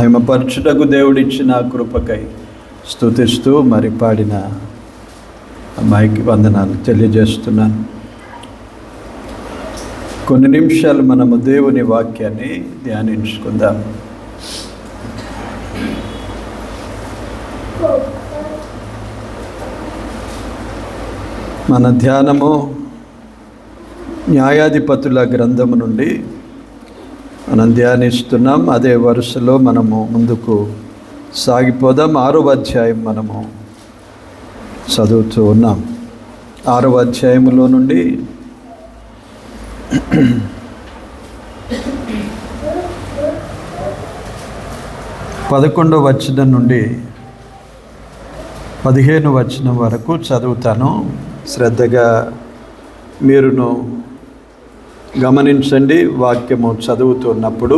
మహిమపరచుటకు దేవుడిచ్చిన కృపకై స్తుతిస్తూ మరి పాడిన అమ్మాయికి వందనాలు తెలియజేస్తున్నాను. కొన్ని నిమిషాలు మనము దేవుని వాక్యాన్ని ధ్యానించుకుందాం. మన ధ్యానము న్యాయాధిపతుల గ్రంథము నుండి మనం ధ్యానిస్తున్నాం. అదే వరుసలో మనము ముందుకు సాగిపోదాం. 6వ అధ్యాయం మనము చదువుతూ ఉన్నాం. 6వ అధ్యాయంలో నుండి 11వ వచనం నుండి 15వ వచనం వరకు చదువుతాను. శ్రద్ధగా మీరును గమనించండి. వాక్యము చదువుతున్నప్పుడు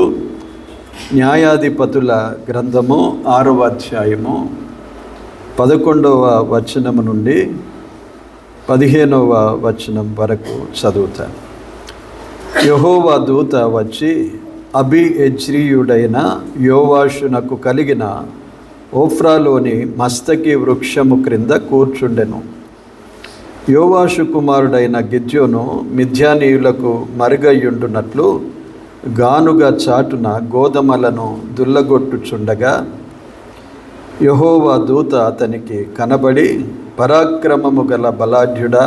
న్యాయాధిపతుల గ్రంథము 6వ అధ్యాయము 11వ వచనము నుండి 15వ వచనం వరకు చదువుతాను. యెహోవా దూత వచ్చి అబీయెజ్రీయుడైన యోవాషునకు కలిగిన ఓఫ్రాలోని మస్తకి వృక్షము క్రింద కూర్చుండెను. యోవాషు కుమారుడైన గిద్యోను మిద్యానీయులకు మరుగయ్యుండునట్లు గానుగా చాటున గోధుమలను దుల్లగొట్టుచుండగా యెహోవా దూత అతనికి కనబడి, పరాక్రమము గల బలాఢ్యుడా,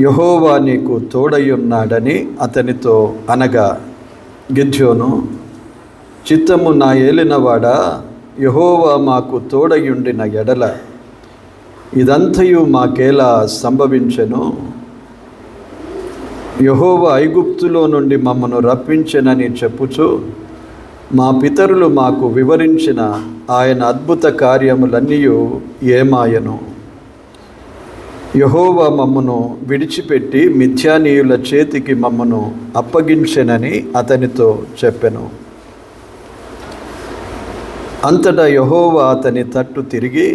యెహోవా నీకు తోడయున్నాడని అతనితో అనగా, గిద్యోను, చిత్తము నా ఏలినవాడా, యెహోవా మాకు తోడయుండిన ఎడల ఇదంతయు మాకేలా సంభవించెను? యెహోవా ఐగుప్తులో నుండి మమ్మను రప్పించెనని చెప్పుచు మా పితరులు మాకు వివరించిన ఆయన అద్భుత కార్యములన్నీ ఏమాయను? యెహోవా మమ్మను విడిచిపెట్టి మిద్యానీయుల చేతికి మమ్మను అప్పగించెనని అతనితో చెప్పెను. అంతటా యెహోవా అతని తట్టు తిరిగి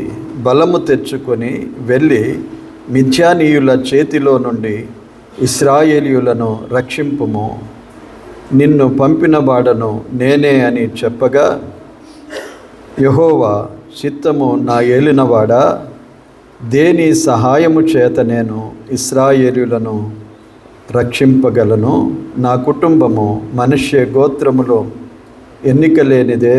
బలము తెచ్చుకొని వెళ్ళి మిద్యానీయుల చేతిలో నుండి ఇశ్రాయేలీయులను రక్షింపుము, నిన్ను పంపిన వాడను నేనే అని చెప్పగా, యెహోవా, చిత్తము నా ఏలినవాడా, దేని సహాయము చేత నేను ఇశ్రాయేలీయులను రక్షింపగలను? నా కుటుంబము మనష్షే గోత్రములో ఎన్నిక లేనిదే,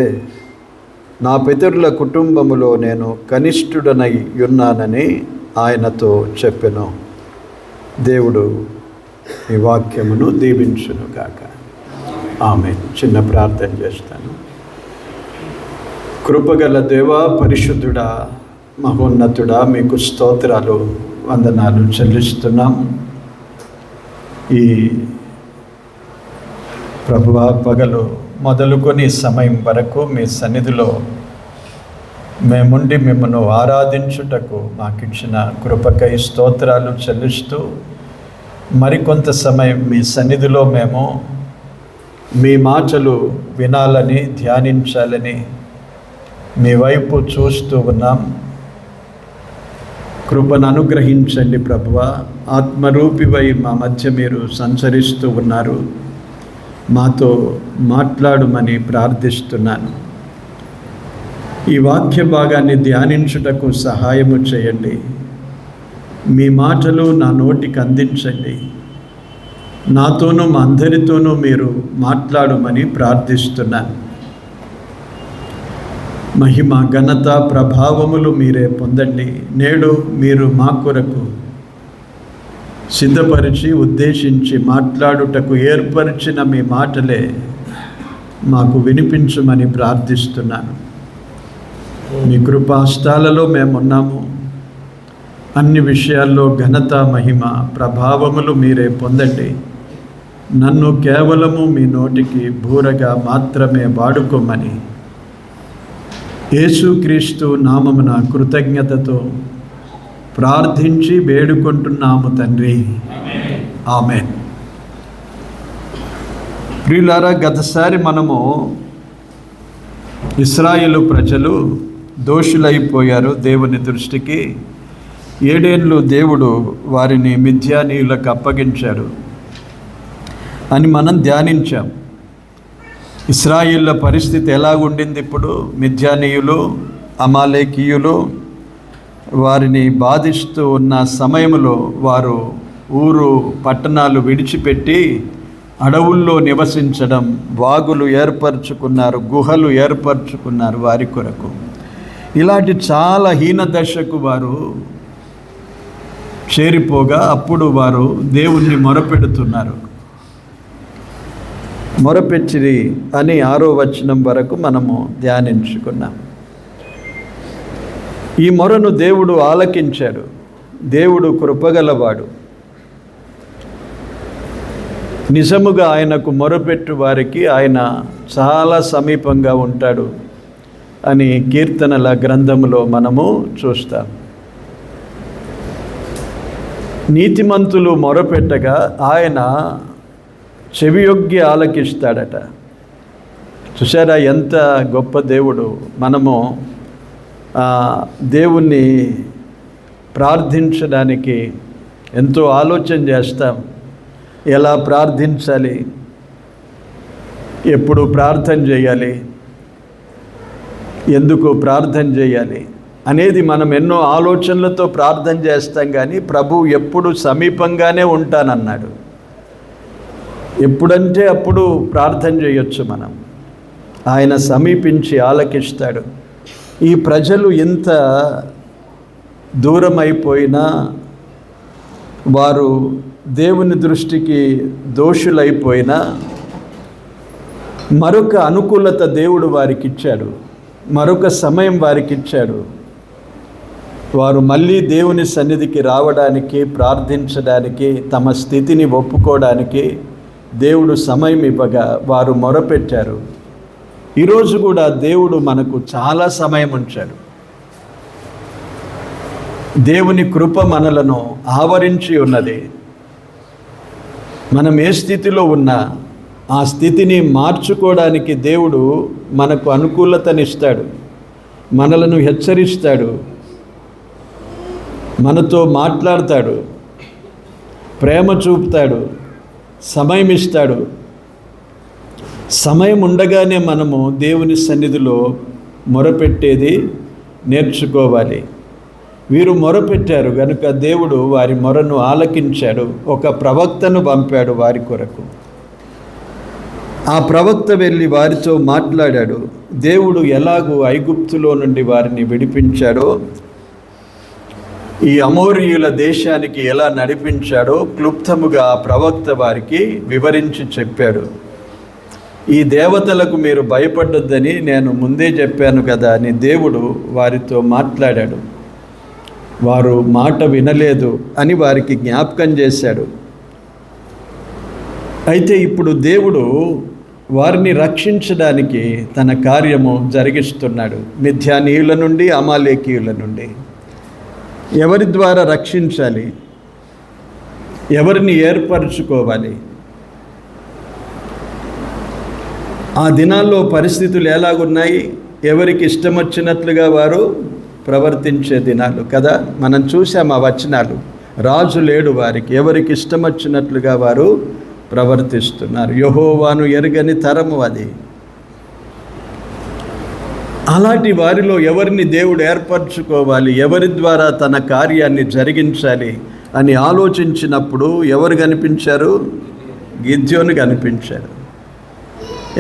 నా పితరుల కుటుంబములో నేను కనిష్ఠుడనై ఉన్నానని ఆయనతో చెప్పెను. దేవుడు ఈ వాక్యమును దీవించును గాక. ఆమేన్. చిన్న ప్రార్థన చేస్తాను. కృపగల దేవా, పరిశుద్ధుడా, మహోన్నతుడా, మీకు స్తోత్రాలు, వందనాలు చెల్లిస్తున్నాం. ఈ ప్రభువా, పగలు మొదలుకొని సమయం వరకు మీ సన్నిధిలో మేముండి మిమ్మను ఆరాధించుటకు మాకిచ్చిన కృపకై స్తోత్రాలు చెల్లిస్తూ, మరికొంత సమయం మీ సన్నిధిలో మేము మీ మాటలు వినాలని, ధ్యానించాలని మీ వైపు చూస్తూ ఉన్నాం. కృపను అనుగ్రహించండి ప్రభువా. ఆత్మరూపివై మా మధ్య మీరు సంచరిస్తూ ఉన్నారు. మాతో మాట్లాడమని ప్రార్థిస్తున్నాను. ఈ వాక్య భాగాన్ని ధ్యానించుటకు సహాయము చేయండి. మీ మాటలు నా నోటికి అందించండి. నాతోనూ మా అందరితోనూ మీరు మాట్లాడమని ప్రార్థిస్తున్నాను. మహిమ, ఘనత, ప్రభావములు మీరే పొందండి. నేడు మీరు మా కొరకు సిద్ధపరిచి ఉద్దేశించి మాట్లాడుటకు ఏర్పరిచిన మీ మాటలే మాకు వినిపించమని ప్రార్థిస్తున్నాను. మీ కృపాస్తాలలో మేమున్నాము. అన్ని విషయాల్లో ఘనత, మహిమ, ప్రభావములు మీరే పొందండి. నన్ను కేవలము మీ నోటికి బూరగా మాత్రమే వాడుకోమని యేసుక్రీస్తు నామమున కృతజ్ఞతతో ప్రార్థించి వేడుకుంటున్నాము తండ్రి. ఆమేన్. ప్రియులారా, గతసారి మనము ఇశ్రాయేలు ప్రజలు దోషులైపోయారు దేవుని దృష్టికి. 7 ఏళ్ళు దేవుడు వారిని మిద్యానీయులకు అప్పగించాడు అని మనం ధ్యానించాం. ఇశ్రాయేళ్ల పరిస్థితి ఎలాగుండింది? ఇప్పుడు మిద్యానీయులు, అమాలేకీయులు వారిని బాధిస్తూ ఉన్న సమయంలో వారు ఊరు పట్టణాలు విడిచిపెట్టి అడవుల్లో నివసించడం, వాగులు ఏర్పరచుకున్నారు, గుహలు ఏర్పరచుకున్నారు వారి కొరకు. ఇలాంటి చాలా హీన దశకు వారు చేరిపోగా అప్పుడు వారు దేవుణ్ణి మొరపెడుతున్నారు. మొరపెచ్చిరి అని 6వ వచనం వరకు మనము ధ్యానించుకున్నాం. ఈ మొరను దేవుడు ఆలకించాడు. దేవుడు కృపగలవాడు. నిజముగా ఆయనకు మొరపెట్టు వారికి ఆయన చాలా సమీపంగా ఉంటాడు అని కీర్తనల గ్రంథములో మనము చూస్తాం. నీతిమంతులు మొరపెట్టగా ఆయన చెవియొగ్గి ఆలకిస్తాడట. చూసారా ఎంత గొప్ప దేవుడు. మనము దేవుణ్ణి ప్రార్థించడానికి ఎంతో ఆలోచన చేస్తాం. ఎలా ప్రార్థించాలి, ఎప్పుడు ప్రార్థన చేయాలి, ఎందుకు ప్రార్థన చేయాలి అనేది మనం ఎన్నో ఆలోచనలతో ప్రార్థన చేస్తాం. కానీ ప్రభువు ఎప్పుడు సమీపంగానే ఉంటానన్నాడు. ఎప్పుడంటే అప్పుడు ప్రార్థన చేయొచ్చు మనం. ఆయన సమీపించి ఆలకిస్తాడు. ఈ ప్రజలు ఎంత దూరం అయిపోయినా, వారు దేవుని దృష్టికి దోషులైపోయినా మరొక అనుకూలత దేవుడు వారికి ఇచ్చాడు. మరొక సమయం వారికి ఇచ్చాడు. వారు మళ్ళీ దేవుని సన్నిధికి రావడానికి, ప్రార్థించడానికి, తమ స్థితిని ఒప్పుకోవడానికి దేవుడు సమయం ఇవ్వగా వారు మొరపెట్టారు. ఈరోజు కూడా దేవుడు మనకు చాలా సమయం ఉంచాడు. దేవుని కృప మనలను ఆవరించి ఉన్నది. మనం ఏ స్థితిలో ఉన్నా ఆ స్థితిని మార్చుకోవడానికి దేవుడు మనకు అనుకూలతనిస్తాడు, మనలను హెచ్చరిస్తాడు, మనతో మాట్లాడతాడు, ప్రేమ చూపుతాడు, సమయం ఇస్తాడు. సమయం ఉండగానే మనము దేవుని సన్నిధిలో మొరపెట్టేది నేర్చుకోవాలి. వీరు మొరపెట్టారు గనుక దేవుడు వారి మొరను ఆలకించాడు. ఒక ప్రవక్తను పంపాడు వారి కొరకు. ఆ ప్రవక్త వెళ్ళి వారితో మాట్లాడాడు. దేవుడు ఎలాగూ ఐగుప్తులో నుండి వారిని విడిపించాడో, ఈ అమోరీయుల దేశానికి ఎలా నడిపించాడో క్లుప్తముగా ఆ ప్రవక్త వారికి వివరించి చెప్పాడు. ఈ దేవతలకు మీరు భయపడొద్దని నేను ముందే చెప్పాను కదా అని దేవుడు వారితో మాట్లాడాడు. వారు మాట వినలేదు అని వారికి జ్ఞాపకం చేశాడు. అయితే ఇప్పుడు దేవుడు వారిని రక్షించడానికి తన కార్యము జరిగిస్తున్నాడు. మిద్యానీయుల నుండి, అమాలేకీయుల నుండి. ఎవరి ద్వారా రక్షించాలి? ఎవరిని ఏర్పరచుకోవాలి? ఆ దినాల్లో పరిస్థితులు ఎలాగున్నాయి? ఎవరికి ఇష్టం వచ్చినట్లుగా వారు ప్రవర్తించే దినాలు కదా. మనం చూసాం ఆ వచనాలు. రాజు లేడు వారికి, ఎవరికి ఇష్టం వచ్చినట్లుగా వారు ప్రవర్తిస్తున్నారు. యెహోవాను ఎరుగని తరము అది. అలాంటి వారిలో ఎవరిని దేవుడు ఏర్పరచుకోవాలి, ఎవరి ద్వారా తన కార్యాన్ని జరిగించాలి అని ఆలోచించినప్పుడు ఎవరు కనిపించారు? గిద్యోను కనిపించారు.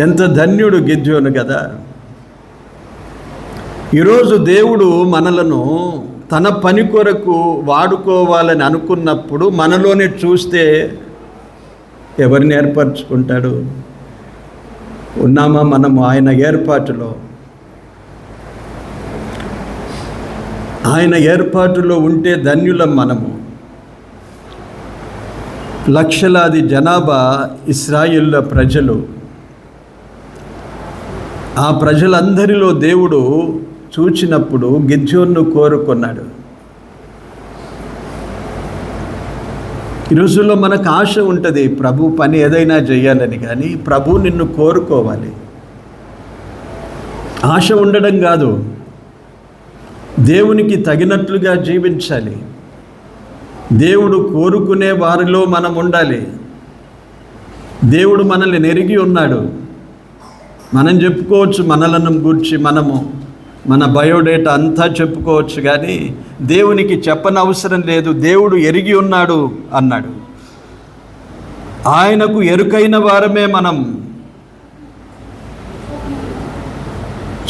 ఎంత ధన్యుడు గిద్యోను కదా. ఈరోజు దేవుడు మనలను తన పని కొరకు వాడుకోవాలని అనుకున్నప్పుడు మనలోనే చూస్తే ఎవరిని ఏర్పరచుకుంటాడు? ఉన్నామా మనము ఆయన ఏర్పాటులో? ఆయన ఏర్పాటులో ఉంటే ధన్యులం మనము. లక్షలాది జనాభా ఇశ్రాయేలు ప్రజలు. ఆ ప్రజలందరిలో దేవుడు చూచినప్పుడు గిద్యోనును కోరుకున్నాడు. ఈ రోజుల్లో మనకు ఆశ ఉంటుంది ప్రభు పని ఏదైనా చేయాలని, కానీ ప్రభు నిన్ను కోరుకోవాలి. ఆశ ఉండడం కాదు, దేవునికి తగినట్లుగా జీవించాలి. దేవుడు కోరుకునే వారిలో మనం ఉండాలి. దేవుడు మనల్ని నెరిగి ఉన్నాడు. మనం చెప్పుకోవచ్చు మనలను గూర్చి, మన బయోడేటా అంతా చెప్పుకోవచ్చు, కానీ దేవునికి చెప్పనవసరం లేదు. దేవుడు ఎరిగి ఉన్నాడు అన్నాడు. ఆయనకు ఎరుకైన వారమే మనం.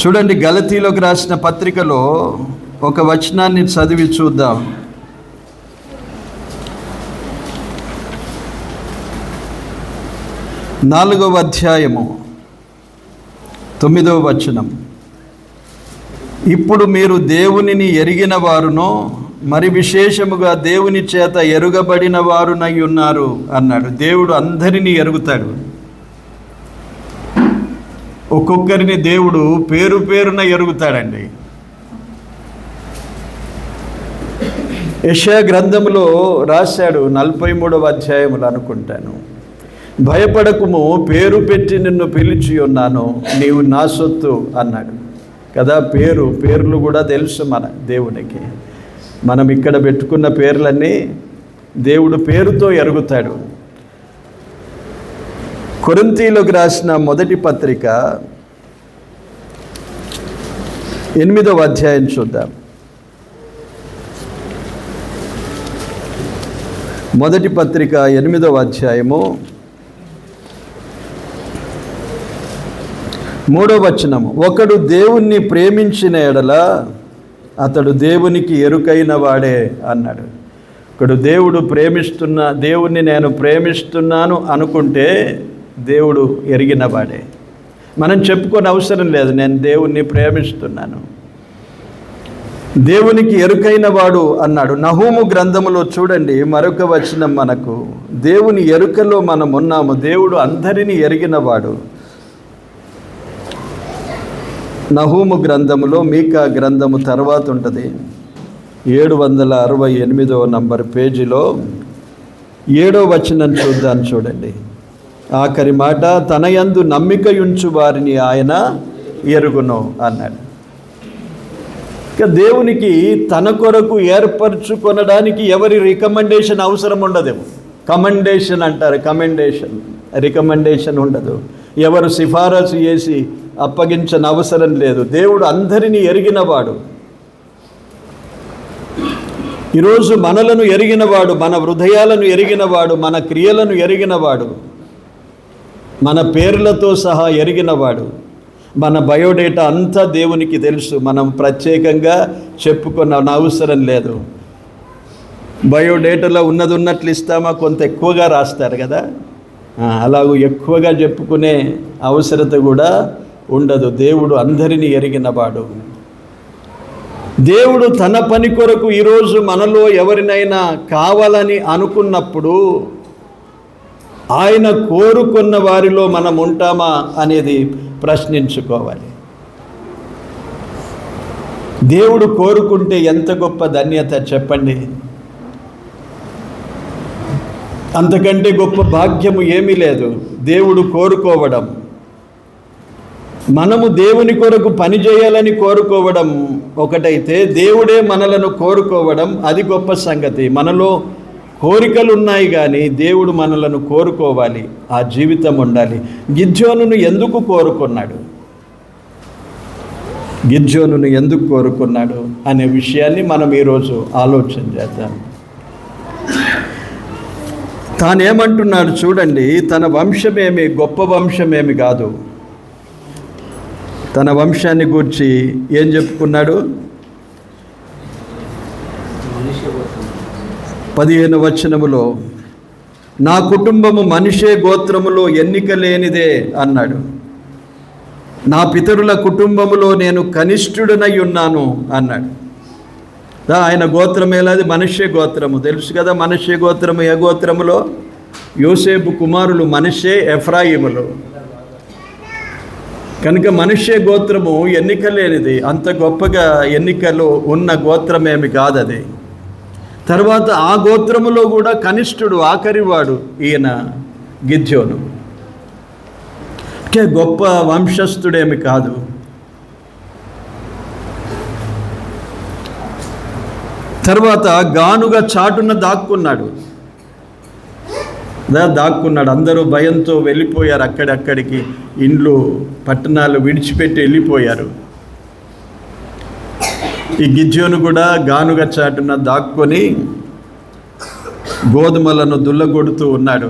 చూడండి, గలతీలోకి రాసిన పత్రికలో ఒక వచనాన్ని చదివి చూద్దాం. 4వ అధ్యాయము 9వ వచనం. ఇప్పుడు మీరు దేవునిని ఎరిగిన వారునో మరి విశేషముగా దేవుని చేత ఎరుగబడిన వారునై ఉన్నారు అన్నాడు. దేవుడు అందరినీ ఎరుగుతాడు. ఒక్కొక్కరిని దేవుడు పేరు పేరున ఎరుగుతాడండి. యెషయా గ్రంథంలో రాశాడు, 43వ అధ్యాయములు అనుకుంటాను, భయపడకుము, పేరు పెట్టి నిన్ను పిలిచి ఉన్నాను, నీవు నా సొత్తు అన్నాడు కదా. పేర్లు కూడా తెలుసు మన దేవునికి. మనం ఇక్కడ పెట్టుకున్న పేర్లన్నీ దేవుడు పేరుతో ఎరుగుతాడు. కొరింథీయులకు రాసిన మొదటి పత్రిక 8వ అధ్యాయం చూద్దాం. మొదటి పత్రిక 8వ అధ్యాయము 3వ వచనము. ఒకడు దేవుణ్ణి ప్రేమించిన ఎడల అతడు దేవునికి ఎరుకైన వాడే అన్నాడు. ఒకడు దేవుణ్ణి నేను ప్రేమిస్తున్నాను అనుకుంటే దేవుడు ఎరిగిన వాడే. మనం చెప్పుకొని అవసరం లేదు, నేను దేవుణ్ణి ప్రేమిస్తున్నాను, దేవునికి ఎరుకైన వాడు అన్నాడు. నహూము గ్రంథములో చూడండి, మరొక వచనం మనకు, దేవుని ఎరుకలో మనం ఉన్నాము. దేవుడు అందరినీ ఎరిగిన వాడు. నహూము గ్రంథములో మీకా గ్రంథము తర్వాత ఉంటుంది, 768వ నంబర్ పేజీలో 7వ వచనం చూద్దాం. చూడండి, ఆఖరి మాట, తన యందు నమ్మికయుంచు వారిని ఆయన ఎరుగును అన్నాడు. ఇక దేవునికి తన కొరకు ఏర్పరచుకొనడానికి ఎవరి రికమెండేషన్ అవసరం ఉండదేమో. కమెండేషన్ అంటారు, రికమెండేషన్ ఉండదు. ఎవరు సిఫారసు చేసి అప్పగించని అవసరం లేదు. దేవుడు అందరినీ ఎరిగినవాడు. ఈరోజు మనలను ఎరిగినవాడు, మన హృదయాలను ఎరిగినవాడు, మన క్రియలను ఎరిగినవాడు, మన పేర్లతో సహా ఎరిగినవాడు. మన బయోడేటా అంతా దేవునికి తెలుసు. మనం ప్రత్యేకంగా చెప్పుకున్న అవసరం లేదు. బయోడేటాలో ఉన్నట్లు ఇస్తామా, కొంత ఎక్కువగా రాస్తారు కదా, అలాగూ ఎక్కువగా చెప్పుకునే అవసరత కూడా ఉండదు. దేవుడు అందరినీ ఎరిగినవాడు. దేవుడు తన పని కొరకు ఈరోజు మనలో ఎవరినైనా కావాలని అనుకున్నప్పుడు ఆయన కోరుకున్న వారిలో మనం ఉంటామా అనేది ప్రశ్నించుకోవాలి. దేవుడు కోరుకుంటే ఎంత గొప్ప ధన్యత చెప్పండి. అంతకంటే గొప్ప భాగ్యము ఏమీ లేదు. దేవుడు కోరుకోవడం, మనము దేవుని కొరకు పని చేయాలని కోరుకోవడం ఒకటైతే, దేవుడే మనలను కోరుకోవడం అది గొప్ప సంగతి. మనలో కోరికలు ఉన్నాయి కానీ దేవుడు మనలను కోరుకోవాలి, ఆ జీవితం ఉండాలి. గిద్యోనును ఎందుకు కోరుకున్నాడు, గిద్యోనును ఎందుకు కోరుకున్నాడు అనే విషయాన్ని మనం ఈరోజు ఆలోచన చేద్దాం. తానేమంటున్నాడు చూడండి, తన వంశమేమి గొప్ప వంశమేమి కాదు. తన వంశాన్ని గూర్చి ఏం చెప్పుకున్నాడు? 15వ వచనములో, నా కుటుంబము మనిషే గోత్రములో ఎన్నిక లేనిదే అన్నాడు. నా పితరుల కుటుంబములో నేను కనిష్ఠుడనై ఉన్నాను అన్నాడు. ఆయన గోత్రం ఏలాది? మనష్షే గోత్రము. తెలుసు కదా మనష్షే గోత్రము ఏ గోత్రములో? యోసేపు కుమారులు మనష్షే, ఎఫ్రాయిములు. కనుక మనష్షే గోత్రము ఎన్నిక లేనిది, అంత గొప్పగా ఎన్నికలో ఉన్న గోత్రమేమి కాదు అది. తర్వాత ఆ గోత్రములో కూడా కనిష్ఠుడు, ఆఖరివాడు ఈయన గిద్యోను. గొప్ప వంశస్థుడేమి కాదు. తర్వాత గానుగా చాటున దాక్కున్నాడు. దాక్కున్నాడు. అందరూ భయంతో వెళ్ళిపోయారు, అక్కడికి ఇండ్లు పట్టణాలు విడిచిపెట్టి వెళ్ళిపోయారు. ఈ గిద్యోను కూడా గానుగ చాటున దాక్కొని గోధుమలను దుల్లగొడుతూ ఉన్నాడు.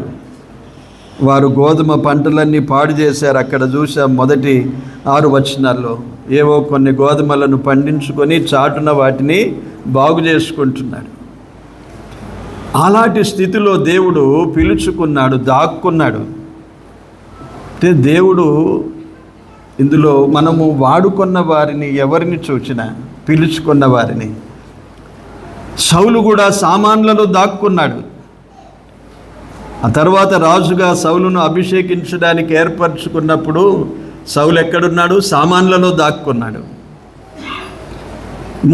వారు గోధుమ పంటలన్నీ పాడు చేశారు. అక్కడ చూసాం మొదటి 6 వచనాల్లో ఏవో కొన్ని గోధుమలను పండించుకొని చాటున వాటిని బాగు చేసుకుంటున్నాడు. అలాంటి స్థితిలో దేవుడు పిలుచుకున్నాడు, దాక్కున్నాడు. అంటే దేవుడు ఇందులో మనము వాడుకున్న వారిని ఎవరిని చూచినా, పిలుచుకున్న వారిని, సౌలు కూడా సామాన్లలో దాక్కున్నాడు. ఆ తర్వాత రాజుగా సౌలును అభిషేకించడానికి ఏర్పరచుకున్నప్పుడు సౌలు ఎక్కడున్నాడు? సామాన్లలో దాక్కున్నాడు.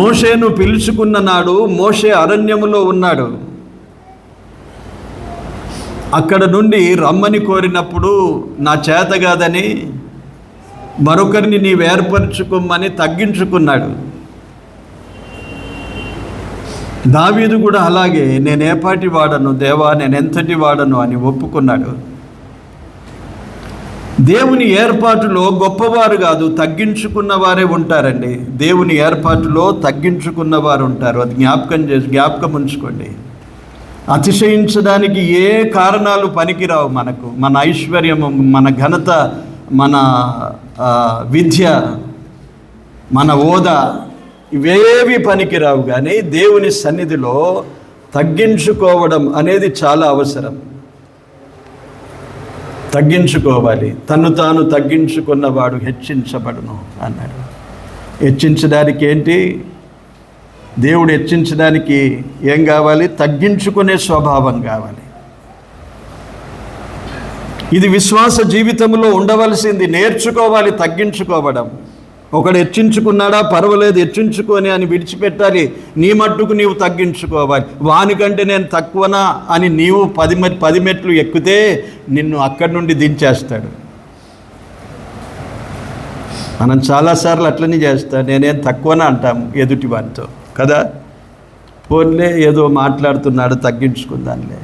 మోషేను పిలుచుకున్న నాడు మోషే అరణ్యములో ఉన్నాడు. అక్కడ నుండి రమ్మని కోరినప్పుడు నా చేత కాదని మరొకరిని నీవు ఏర్పరచుకోమని తగ్గించుకున్నాడు. దావీదు కూడా అలాగే, నేనేపాటి వాడను దేవా, నేనెంతటి వాడను అని ఒప్పుకున్నాడు. దేవుని ఏర్పాటులో గొప్పవారు కాదు, తగ్గించుకున్న వారే ఉంటారండి. దేవుని ఏర్పాటులో తగ్గించుకున్న వారు ఉంటారు. అది జ్ఞాపకం ఉంచుకోండి. అతిశయించడానికి ఏ కారణాలు పనికిరావు. మనకు మన ఐశ్వర్యము, మన ఘనత, మన విద్య, మన హోదా, ఇవేవి పనికిరావు. కానీ దేవుని సన్నిధిలో తగ్గించుకోవడం అనేది చాలా అవసరం. తగ్గించుకోవాలి. తను తాను తగ్గించుకున్నవాడు హెచ్చించబడును అన్నాడు. హెచ్చించడానికి ఏంటి? దేవుడు హెచ్చించడానికి ఏం కావాలి? తగ్గించుకునే స్వభావం కావాలి. ఇది విశ్వాస జీవితంలో ఉండవలసింది. నేర్చుకోవాలి తగ్గించుకోవడం. ఒకడు హెచ్చించుకున్నాడా, పర్వాలేదు హెచ్చించుకొని అని విడిచిపెట్టాలి. నీ మట్టుకు నీవు తగ్గించుకోవాలి. వానికంటే నేను తక్కువనా అని నీవు 10 మెట్లు ఎక్కితే నిన్ను అక్కడి నుండి దించేస్తాడు. మనం చాలాసార్లు అట్లనే చేస్తాం. నేనేం తక్కువనా అంటాము ఎదుటి వారితో కదా. పోన్లే ఏదో మాట్లాడుతున్నాడు, తగ్గించుకుందాంలే.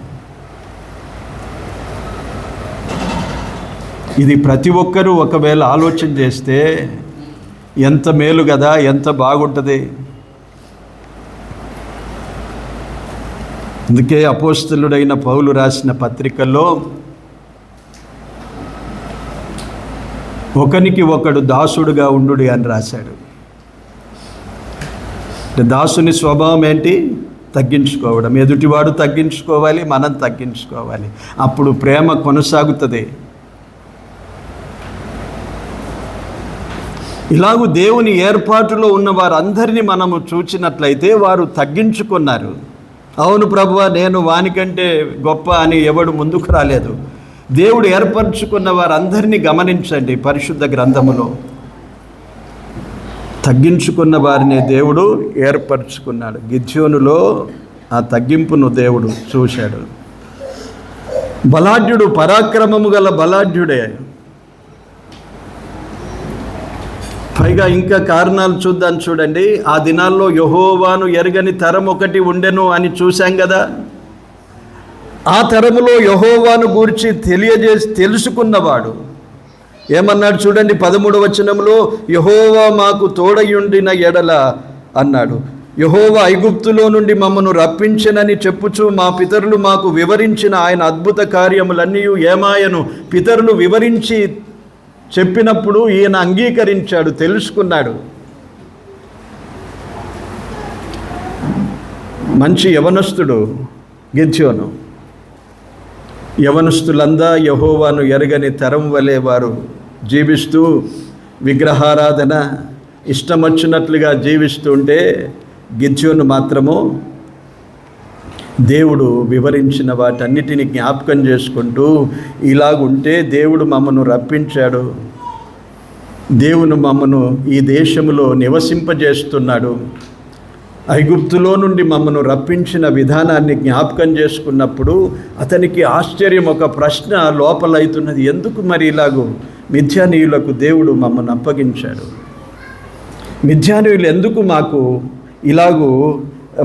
ఇది ప్రతి ఒక్కరూ ఒకవేళ ఆలోచన చేస్తే ఎంత మేలు కదా, ఎంత బాగుంటుంది. అందుకే అపోస్తలుడైన పౌలు రాసిన పత్రికల్లో ఒకనికి ఒకడు దాసుడుగా ఉండుడి అని రాశాడు. దాసుని స్వభావం ఏంటి? తగ్గించుకోవడం. ఎదుటివాడు తగ్గించుకోవాలి, మనం తగ్గించుకోవాలి. అప్పుడు ప్రేమ కొనసాగుతుంది. ఇలాగూ దేవుని ఏర్పాటులో ఉన్న వారందరినీ మనము చూచినట్లయితే వారు తగ్గించుకున్నారు. అవును ప్రభువా, నేను వానికంటే గొప్ప అని ఎవడు ముందుకు రాలేదు. దేవుడు ఏర్పరచుకున్న వారందరినీ గమనించండి. పరిశుద్ధ గ్రంథములో తగ్గించుకున్న వారిని దేవుడు ఏర్పరచుకున్నాడు. గిద్యోనులో ఆ తగ్గింపును దేవుడు చూశాడు. బలాఢ్యుడు, పరాక్రమము గల బలాఢ్యుడే. పైగా ఇంకా కారణాలు చూద్దాం. చూడండి, ఆ దినాల్లో యెహోవాను ఎరగని తరం ఒకటి ఉండెను అని చూశాం కదా. ఆ తరములో యెహోవాను గూర్చి తెలుసుకున్నవాడు ఏమన్నాడు చూడండి, 13వ వచనంలో, యెహోవా మాకు తోడయుండిన ఎడల అన్నాడు. యెహోవా ఐగుప్తులో నుండి మమ్మను రప్పించెనని చెప్పుచు మా పితరులు మాకు వివరించిన ఆయన అద్భుత కార్యములన్నీ ఏమాయను. పితరులు వివరించి చెప్పినప్పుడు ఈయన అంగీకరించాడు, తెలుసుకున్నాడు. మంచి యవనస్తుడు గిద్యోను. యవనస్తులందా యెహోవాను ఎరగని తరం వలె వారు జీవిస్తూ విగ్రహారాధన ఇష్టమొచ్చినట్లుగా జీవిస్తుంటే, గిద్యోను మాత్రము దేవుడు వివరించిన వాటన్నిటిని జ్ఞాపకం చేసుకుంటూ, ఇలాగుంటే దేవుడు మమ్మను రప్పించాడు, దేవుడు మమ్మను ఈ దేశంలో నివసింపజేస్తున్నాడు, ఐగుప్తులో నుండి మమ్మను రప్పించిన విధానాన్ని జ్ఞాపకం చేసుకున్నప్పుడు అతనికి ఆశ్చర్యం, ఒక ప్రశ్న లోపలవుతున్నది. ఎందుకు మరి ఇలాగూ మిథ్యానీయులకు దేవుడు మమ్మల్ని అప్పగించాడు? మిథ్యానీయులు ఎందుకు మాకు ఇలాగూ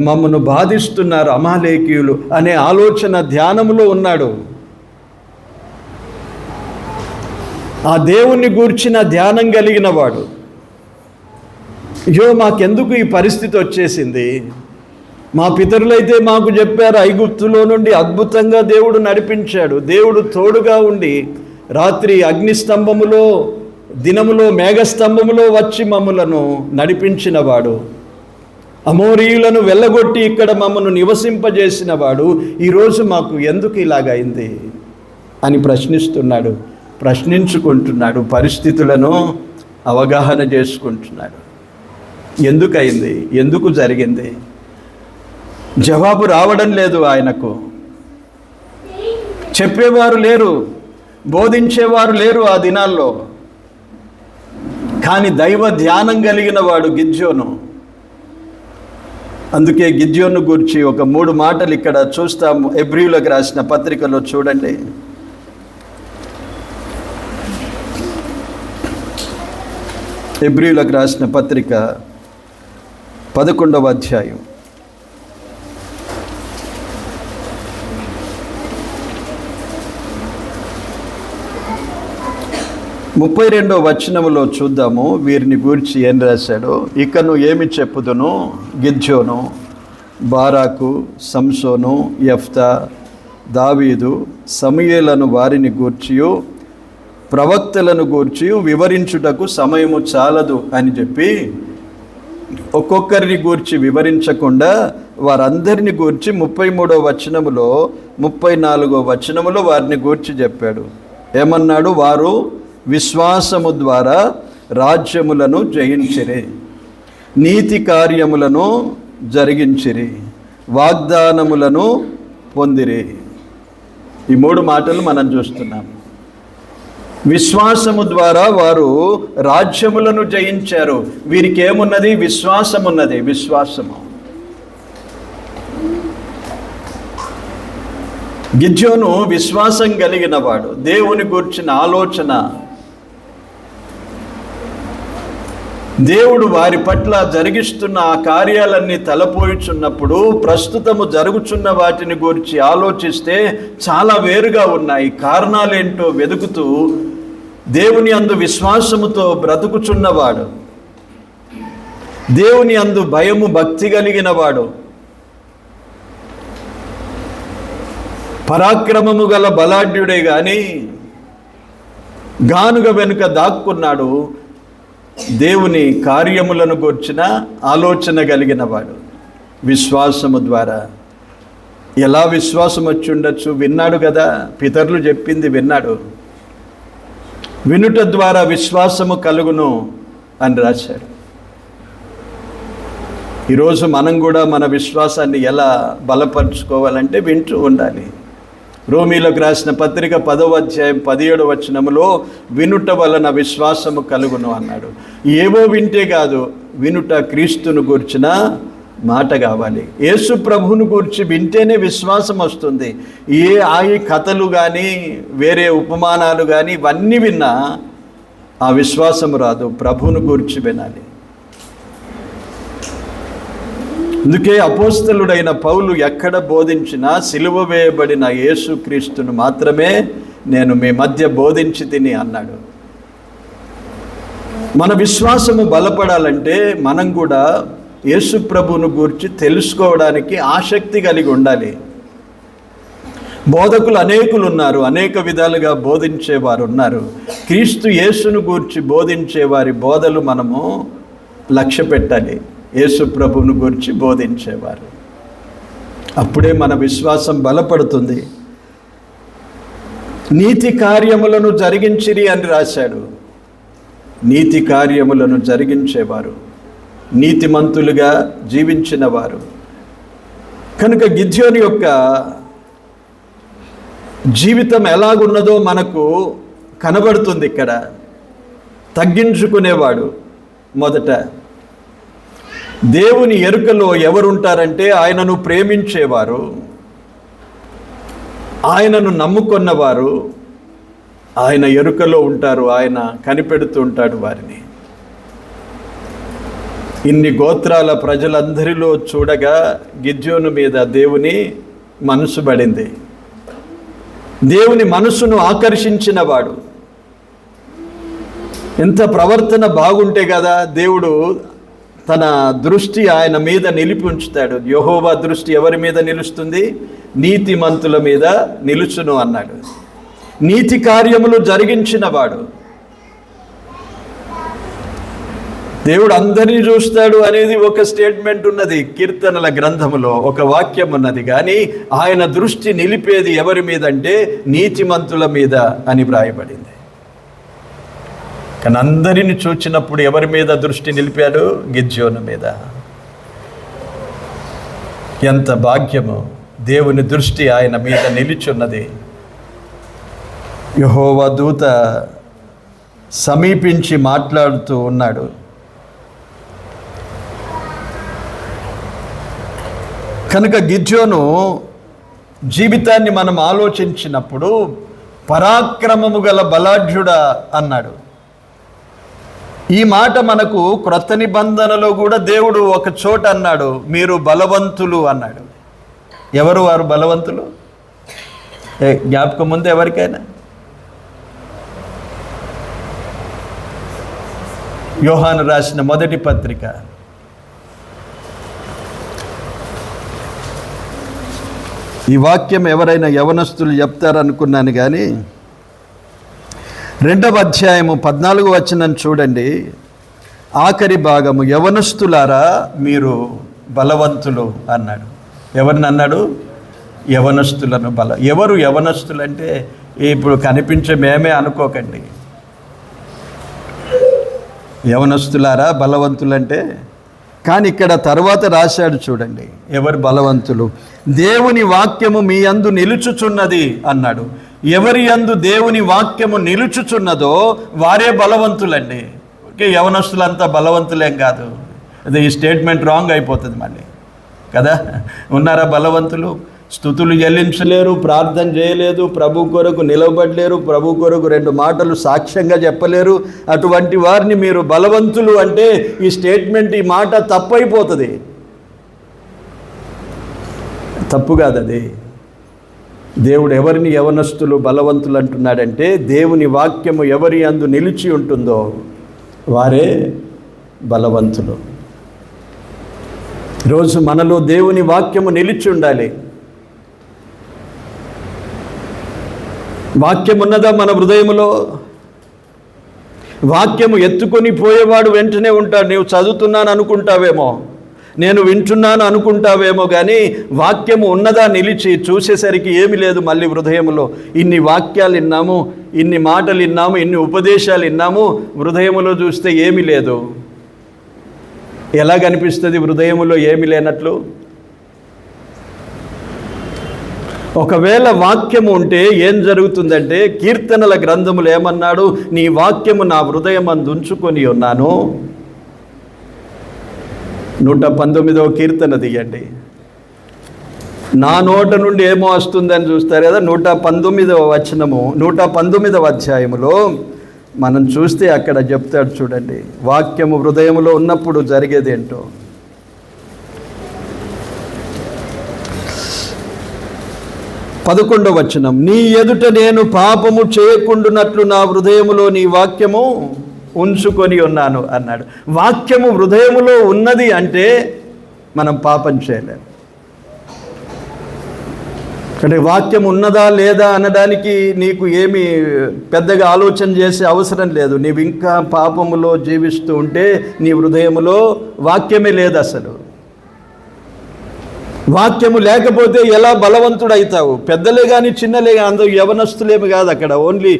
మమ్మను బాధిస్తున్నారు, అమాలేకీయులు అనే ఆలోచన ధ్యానంలో ఉన్నాడు. ఆ దేవుణ్ణి గూర్చిన ధ్యానం కలిగిన వాడు, అయ్యో మాకెందుకు ఈ పరిస్థితి వచ్చేసింది, మా పితరులైతే మాకు చెప్పారు, ఐగుప్తులో నుండి అద్భుతంగా దేవుడు నడిపించాడు, దేవుడు తోడుగా ఉండి రాత్రి అగ్నిస్తంభములో దినములో మేఘస్తంభములో వచ్చి మమ్మలను నడిపించినవాడు, అమోరీయులను వెళ్ళగొట్టి ఇక్కడ మమ్మను నివసింపజేసిన వాడు, ఈరోజు మాకు ఎందుకు ఇలాగైంది అని ప్రశ్నిస్తున్నాడు, ప్రశ్నించుకుంటున్నాడు, పరిస్థితులను అవగాహన చేసుకుంటున్నాడు. ఎందుకైంది, ఎందుకు జరిగింది, జవాబు రావడం లేదు. ఆయనకు చెప్పేవారు లేరు, బోధించేవారు లేరు ఆ దినాల్లో. కానీ దైవ ధ్యానం కలిగిన వాడు గిద్యోను. అందుకే గిద్యోను గురించి ఒక 3 మాటలు ఇక్కడ చూస్తాము. హెబ్రీయులకు రాసిన పత్రికలో చూడండి. హెబ్రీయులకు రాసిన పత్రిక 11వ అధ్యాయం 32వ వచనములో చూద్దాము వీరిని గూర్చి ఏం రాశాడో. ఇకను ఏమి చెప్పుదును, గిద్యోను, బారాకు, సంసోను, యెఫ్తా, దావీదు, సమూయేలను వారిని గూర్చియు ప్రవక్తలను గూర్చి వివరించుటకు సమయము చాలదు అని చెప్పి ఒక్కొక్కరిని గూర్చి వివరించకుండా వారందరిని గూర్చి 33వ వచనములో 34వ వచనములో వారిని గూర్చి చెప్పాడు. ఏమన్నాడు? వారు విశ్వాసము ద్వారా రాజ్యములను జయించిరి, నీతి కార్యములను జరిగించిరి, వాగ్దానములను పొందిరి. ఈ 3 మాటలు మనం చూస్తున్నాం. విశ్వాసము ద్వారా వారు రాజ్యములను జయించారు. వీరికి ఏమున్నది? విశ్వాసం ఉన్నది. విశ్వాసము. గిద్యోను విశ్వాసం కలిగిన వాడు. దేవుని గురించిన ఆలోచన, దేవుడు వారి పట్ల జరిగిస్తున్న ఆ కార్యాలన్నీ తలపోయిచున్నప్పుడు ప్రస్తుతము జరుగుచున్న వాటిని గురించి ఆలోచిస్తే చాలా వేరుగా ఉన్నాయి. కారణాలేంటో వెతుకుతూ దేవుని అందు విశ్వాసముతో బ్రతుకుచున్నవాడు, దేవుని అందు భయము భక్తి కలిగిన వాడు, పరాక్రమము గల బలాఢ్యుడే గాని గానుగ వెనుక దాక్కున్నాడు. దేవుని కార్యములను గూర్చిన ఆలోచన కలిగిన వాడు. విశ్వాసము ద్వారా ఎలా విశ్వాసం వచ్చి ఉండొచ్చు? విన్నాడు కదా, పితరులు చెప్పింది విన్నాడు. వినుట ద్వారా విశ్వాసము కలుగును అని రాశాడు. ఈరోజు మనం కూడా మన విశ్వాసాన్ని ఎలా బలపరుచుకోవాలంటే వింటూ ఉండాలి. రోమీలకు రాసిన పత్రిక 10వ అధ్యాయం 17వ వచనములో వినుట వలన విశ్వాసము కలుగును అన్నాడు. ఏవో వింటే కాదు, వినుట క్రీస్తును గూర్చిన మాట కావాలి. యేసు ప్రభువును గూర్చి వింటేనే విశ్వాసం వస్తుంది. ఈ కథలు కానీ వేరే ఉపమానాలు కానీ ఇవన్నీ విన్నా ఆ విశ్వాసం రాదు. ప్రభువును గూర్చి వినాలి. అందుకే అపోస్తలుడైన పౌలు ఎక్కడ బోధించినా సిలువ వేయబడిన యేసుక్రీస్తును మాత్రమే నేను మీ మధ్య బోధించి తిని అన్నాడు. మన విశ్వాసము బలపడాలంటే మనం కూడా యేసు ప్రభువును గూర్చి తెలుసుకోవడానికి ఆసక్తి కలిగి ఉండాలి. బోధకులు అనేకులు ఉన్నారు, అనేక విధాలుగా బోధించేవారు ఉన్నారు. క్రీస్తు యేసును గూర్చి బోధించే వారి బోధలు మనము లక్ష్య పెట్టాలి. యేసు ప్రభువును గురించి బోధించేవారు. అప్పుడే మన విశ్వాసం బలపడుతుంది. నీతి కార్యములను జరిగించిరి అని రాశాడు. నీతి కార్యములను జరిగించేవారు, నీతిమంతులుగా జీవించిన వారు. కనుక గిద్యోను యొక్క జీవితం ఎలాగున్నదో మనకు కనబడుతుంది ఇక్కడ. తగ్గించుకునేవాడు. మొదట దేవుని ఎరుకలో ఎవరుంటారంటే ఆయనను ప్రేమించేవారు, ఆయనను నమ్ముకున్నవారు ఆయన ఎరుకలో ఉంటారు. ఆయన కనిపెడుతూ ఉంటాడు వారిని. ఇన్ని గోత్రాల ప్రజలందరిలో చూడగా గిద్యోను మీద దేవుని మనసు పడింది. దేవుని మనసును ఆకర్షించిన వాడు. ఎంత ప్రవర్తన బాగుంటే కదా దేవుడు తన దృష్టి ఆయన మీద నిలిపి ఉంచుతాడు. యెహోవా దృష్టి ఎవరి మీద నిలుస్తుంది? నీతిమంతుల మీద నిలుచును అన్నాడు. నీతి కార్యములు జరిగించిన వాడు. దేవుడు అందరినీ చూస్తాడు అనేది ఒక స్టేట్మెంట్ ఉన్నది, కీర్తనల గ్రంథములో ఒక వాక్యం ఉన్నది. కానీ ఆయన దృష్టి నిలిపేది ఎవరి మీద అంటే నీతిమంతుల మీద అని వ్రాయబడింది. కానీ అందరిని చూచినప్పుడు ఎవరి మీద దృష్టి నిలిపాడు? గిద్యోను మీద. ఎంత భాగ్యము! దేవుని దృష్టి ఆయన మీద నిలిచున్నది. యెహోవా దూత సమీపించి మాట్లాడుతూ ఉన్నాడు. కనుక గిద్యోను జీవితాన్ని మనం ఆలోచించినప్పుడు పరాక్రమము గల బలాఢ్యుడా అన్నాడు. ఈ మాట మనకు క్రొత్త నిబంధనలో కూడా దేవుడు ఒక చోట అన్నాడు, మీరు బలవంతులు అన్నాడు. ఎవరు వారు బలవంతులు? జ్ఞాపకం ముందు ఎవరికైనా? యోహాను రాసిన మొదటి పత్రిక ఈ వాక్యం ఎవరైనా యవనస్తులు చెప్తారనుకున్నాను, కానీ 2వ అధ్యాయము 14వ వచనం చూడండి. ఆఖరి భాగము, యవనస్తులారా మీరు బలవంతులు అన్నాడు. ఎవరిని అన్నాడు? యవనస్తులను. ఎవరు యవనస్తులు అంటే ఇప్పుడు కనిపించే మేమే అనుకోకండి. యవనస్తులారా బలవంతులంటే, కానీ ఇక్కడ తర్వాత రాశాడు చూడండి, ఎవరు బలవంతులు? దేవుని వాక్యము మీ యందు నిలుచుచున్నది అన్నాడు. ఎవరి యందు దేవుని వాక్యము నిలుచుచున్నదో వారే బలవంతులండి. ఓకే, యవనస్తులంతా బలవంతులేం కాదు. అదే ఈ స్టేట్మెంట్ రాంగ్ అయిపోతుంది మళ్ళీ కదా. ఉన్నారా బలవంతులు? స్తుతులు చెల్లించలేరు, ప్రార్థన చేయలేదు, ప్రభు కొరకు నిలబడలేరు, ప్రభు కొరకు 2 మాటలు సాక్ష్యంగా చెప్పలేరు. అటువంటి వారిని మీరు బలవంతులు అంటే ఈ స్టేట్మెంట్, ఈ మాట తప్పైపోతుంది. తప్పు కాదు అది. దేవుడు ఎవరిని యవనస్తులు బలవంతులు అంటున్నాడంటే దేవుని వాక్యము ఎవరి యందు నిలిచి ఉంటుందో వారే బలవంతులు. రోజు మనలో దేవుని వాక్యము నిలిచి ఉండాలి. వాక్యం ఉన్నదా మన హృదయములో? వాక్యము ఎత్తుకొని పోయేవాడు వెంటనే ఉంటాడు. నీవు చదువుతున్నాను అనుకుంటావేమో, నేను వింటున్నాను అనుకుంటావేమో, కానీ వాక్యము ఉన్నదా నిలిచి చూసేసరికి ఏమి లేదు. మళ్ళీ హృదయములో ఇన్ని వాక్యాలు విన్నాము, ఇన్ని మాటలు విన్నాము, ఇన్ని ఉపదేశాలు విన్నాము, హృదయములో చూస్తే ఏమీ లేదు. ఎలా కనిపిస్తుంది హృదయములో ఏమీ లేనట్లు? ఒకవేళ వాక్యము ఉంటే ఏం జరుగుతుందంటే, కీర్తనల గ్రంథములు ఏమన్నాడు? నీ వాక్యము నా హృదయమందు ఉంచుకొని ఉన్నాను. 119వ కీర్తన తీయండి. నా నోట నుండి ఏమో వస్తుందని చూస్తారు కదా. 119వ వచనము 119వ అధ్యాయములో మనం చూస్తే అక్కడ చెప్తాడు చూడండి, వాక్యము హృదయములో ఉన్నప్పుడు జరిగేదేంటో. 11వ వచనం, నీ ఎదుట నేను పాపము చేయకుండునట్లు నా హృదయములో నీ వాక్యము ఉంచుకొని ఉన్నాను అన్నాడు. వాక్యము హృదయములో ఉన్నది అంటే మనం పాపం చేయలేము. అంటే వాక్యం ఉన్నదా లేదా అనడానికి నీకు ఏమి పెద్దగా ఆలోచన చేసే అవసరం లేదు. నీవు ఇంకా పాపములో జీవిస్తూ ఉంటే నీ హృదయములో వాక్యమే లేదు అసలు. వాక్యము లేకపోతే ఎలా బలవంతుడవుతావు? పెద్దలే కానీ చిన్నలే కానీ అందరూ యవనస్తులేమి కాదు అక్కడ. ఓన్లీ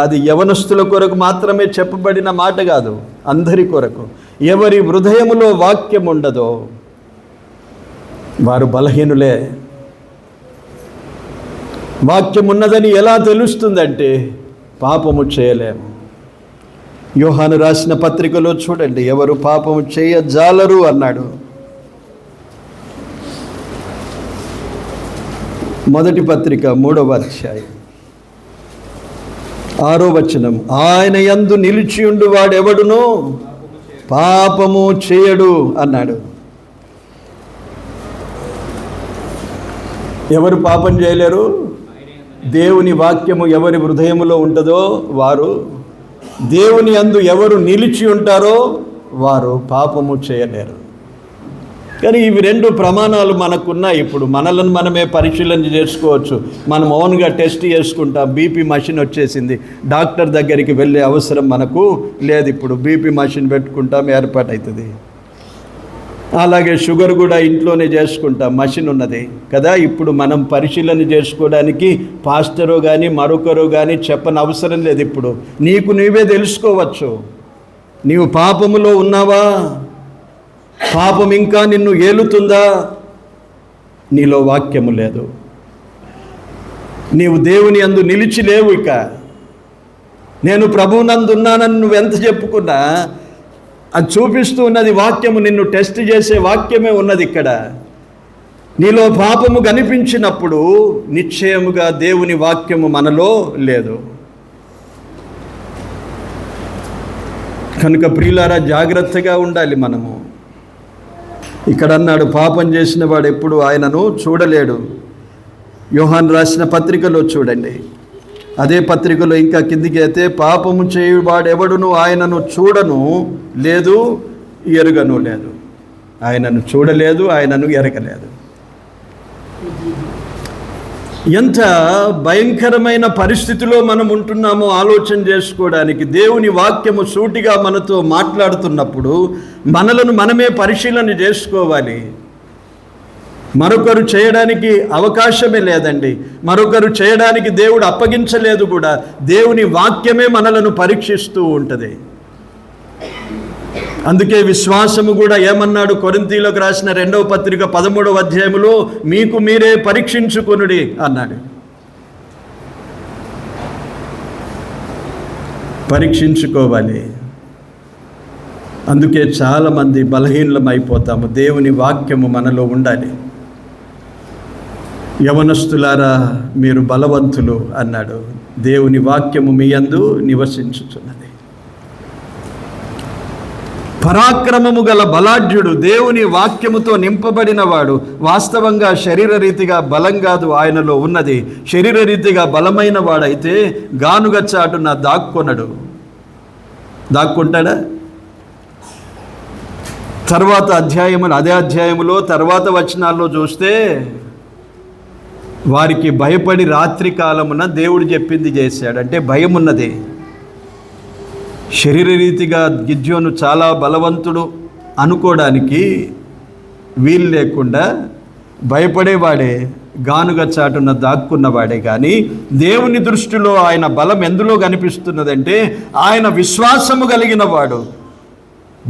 అది యవనస్తుల కొరకు మాత్రమే చెప్పబడిన మాట కాదు, అందరి కొరకు. ఎవరి హృదయములో వాక్యం ఉండదో వారు బలహీనులే. వాక్యం ఉన్నదని ఎలా తెలుస్తుందంటే పాపము చేయలేము. యోహాను రాసిన పత్రికలో చూడండి, ఎవరు పాపము చేయజాలరు అన్నాడు. మొదటి పత్రిక 3వ అధ్యాయం 6వ వచనం, ఆయన యందు నిలిచియుండు వాడెవడునో పాపము చేయడు అన్నాడు. ఎవరు పాపం చేయలేరు? దేవుని వాక్యము ఎవరి హృదయములో ఉంటుందో వారు దేవుని యందు ఎవరు నిలిచి ఉంటారో వారు పాపము చేయలేరు. కానీ ఇవి రెండు ప్రమాణాలు మనకున్నాయి. ఇప్పుడు మనలను మనమే పరిశీలన చేసుకోవచ్చు. మనం ఓన్గా టెస్ట్ చేసుకుంటాం. బీపీ మషిన్ వచ్చేసింది, డాక్టర్ దగ్గరికి వెళ్ళే అవసరం మనకు లేదు. ఇప్పుడు బీపీ మషిన్ పెట్టుకుంటాం, ఏర్పాటవుతుంది. అలాగే షుగర్ కూడా ఇంట్లోనే చేసుకుంటాం, మషిన్ ఉన్నది కదా. ఇప్పుడు మనం పరిశీలన చేసుకోవడానికి పాస్టరో కానీ మరొకరు కానీ చెప్పని అవసరం లేదు. ఇప్పుడు నీకు నీవే తెలుసుకోవచ్చు. నీవు పాపములో ఉన్నావా? పాపం ఇంకా నిన్ను ఏలుతుందా? నీలో వాక్యము లేదు. నీవు దేవుని యందు నిలిచి లేవు. ఇక నేను ప్రభువునందు ఉన్నానని నువ్వెంత చెప్పుకున్నా అది చూపిస్తూ ఉన్నది వాక్యము. నిన్ను టెస్ట్ చేసే వాక్యమే ఉన్నది ఇక్కడ. నీలో పాపము కనిపించినప్పుడు నిశ్చయముగా దేవుని వాక్యము మనలో లేదు. కనుక ప్రియులారా, జాగ్రత్తగా ఉండాలి మనము. ఇక్కడ అన్నాడు, పాపం చేసిన వాడు ఎప్పుడు ఆయనను చూడలేడు. యోహాను రాసిన పత్రికలో చూడండి, అదే పత్రికలో ఇంకా కిందికి అయితే, పాపము చేయువాడెవడును ఆయనను చూడను లేదు, ఎరుగను లేదు. ఆయనను చూడలేదు, ఆయనను ఎరగలేదు. ఎంత భయంకరమైన పరిస్థితిలో మనం ఉంటున్నామో ఆలోచన చేసుకోవడానికి దేవుని వాక్యము సూటిగా మనతో మాట్లాడుతున్నప్పుడు మనలను మనమే పరిశీలన చేసుకోవాలి. మరొకరు చేయడానికి అవకాశమే లేదండి. మరొకరు చేయడానికి దేవుడు అప్పగించలేదు కూడా. దేవుని వాక్యమే మనలను పరీక్షిస్తూ ఉంటుంది. అందుకే విశ్వాసము కూడా ఏమన్నాడు? కొరింథీయులకు రాసిన 2వ పత్రిక 13వ అధ్యాయములో, మీకు మీరే పరీక్షించుకొనుడి అన్నాడు. పరీక్షించుకోవాలి. అందుకే చాలామంది బలహీనమైపోతాము. దేవుని వాక్యము మనలో ఉండాలి. యవనస్తులారా, మీరు బలవంతులు అన్నాడు. దేవుని వాక్యము మీ యందు నివసించుచున్నది. పరాక్రమము గల బలాఢ్యుడు, దేవుని వాక్యముతో నింపబడిన వాడు వాస్తవంగా శరీరరీతిగా బలం కాదు ఆయనలో ఉన్నది. శరీరరీతిగా బలమైన వాడైతే గానుగ చాటున దాక్కుంటాడా? తర్వాత అదే అధ్యాయములో తర్వాత వచనాల్లో చూస్తే, వారికి భయపడి రాత్రి కాలమున దేవుడు చెప్పింది చేశాడు. అంటే భయం ఉన్నది. శరీరరీతిగా గిద్యోను చాలా బలవంతుడు అనుకోవడానికి వీలు లేకుండా భయపడేవాడే, గానుగ చాటున దాక్కున్నవాడే. కానీ దేవుని దృష్టిలో ఆయన బలం ఎందులో కనిపిస్తున్నదంటే, ఆయన విశ్వాసము కలిగిన వాడు.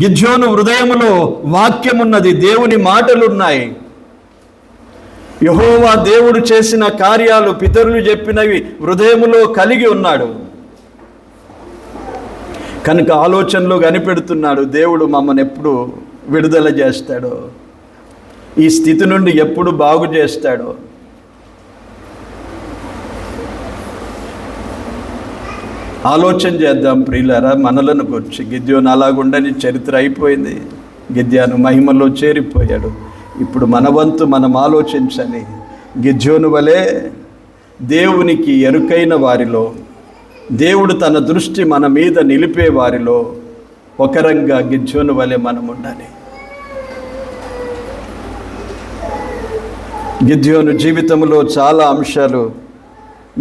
గిద్యోను హృదయములో వాక్యమున్నది, దేవుని మాటలున్నాయి. యెహోవా దేవుడు చేసిన కార్యాలు, పితరులు చెప్పినవి హృదయములో కలిగి ఉన్నాడు. కనుక ఆలోచనలో కనిపెడుతున్నాడు, దేవుడు మమ్మల్ని ఎప్పుడు విడుదల చేస్తాడో, ఈ స్థితి నుండి ఎప్పుడు బాగు చేస్తాడో. ఆలోచన చేద్దాం ప్రియులారా మనలను గురించి. గిద్యోను అలాగుండని చరిత్ర అయిపోయింది. గిద్యోను మహిమలో చేరిపోయాడు. ఇప్పుడు మన వంతు మనం ఆలోచించాలి. గిద్యోను వలె దేవునికి ఎరుకైన వారిలో, దేవుడు తన దృష్టి మన మీద నిలిపే వారిలో ఒకరంగా గిద్యోను వలె మనం ఉండాలి. గిద్యోను జీవితంలో చాలా అంశాలు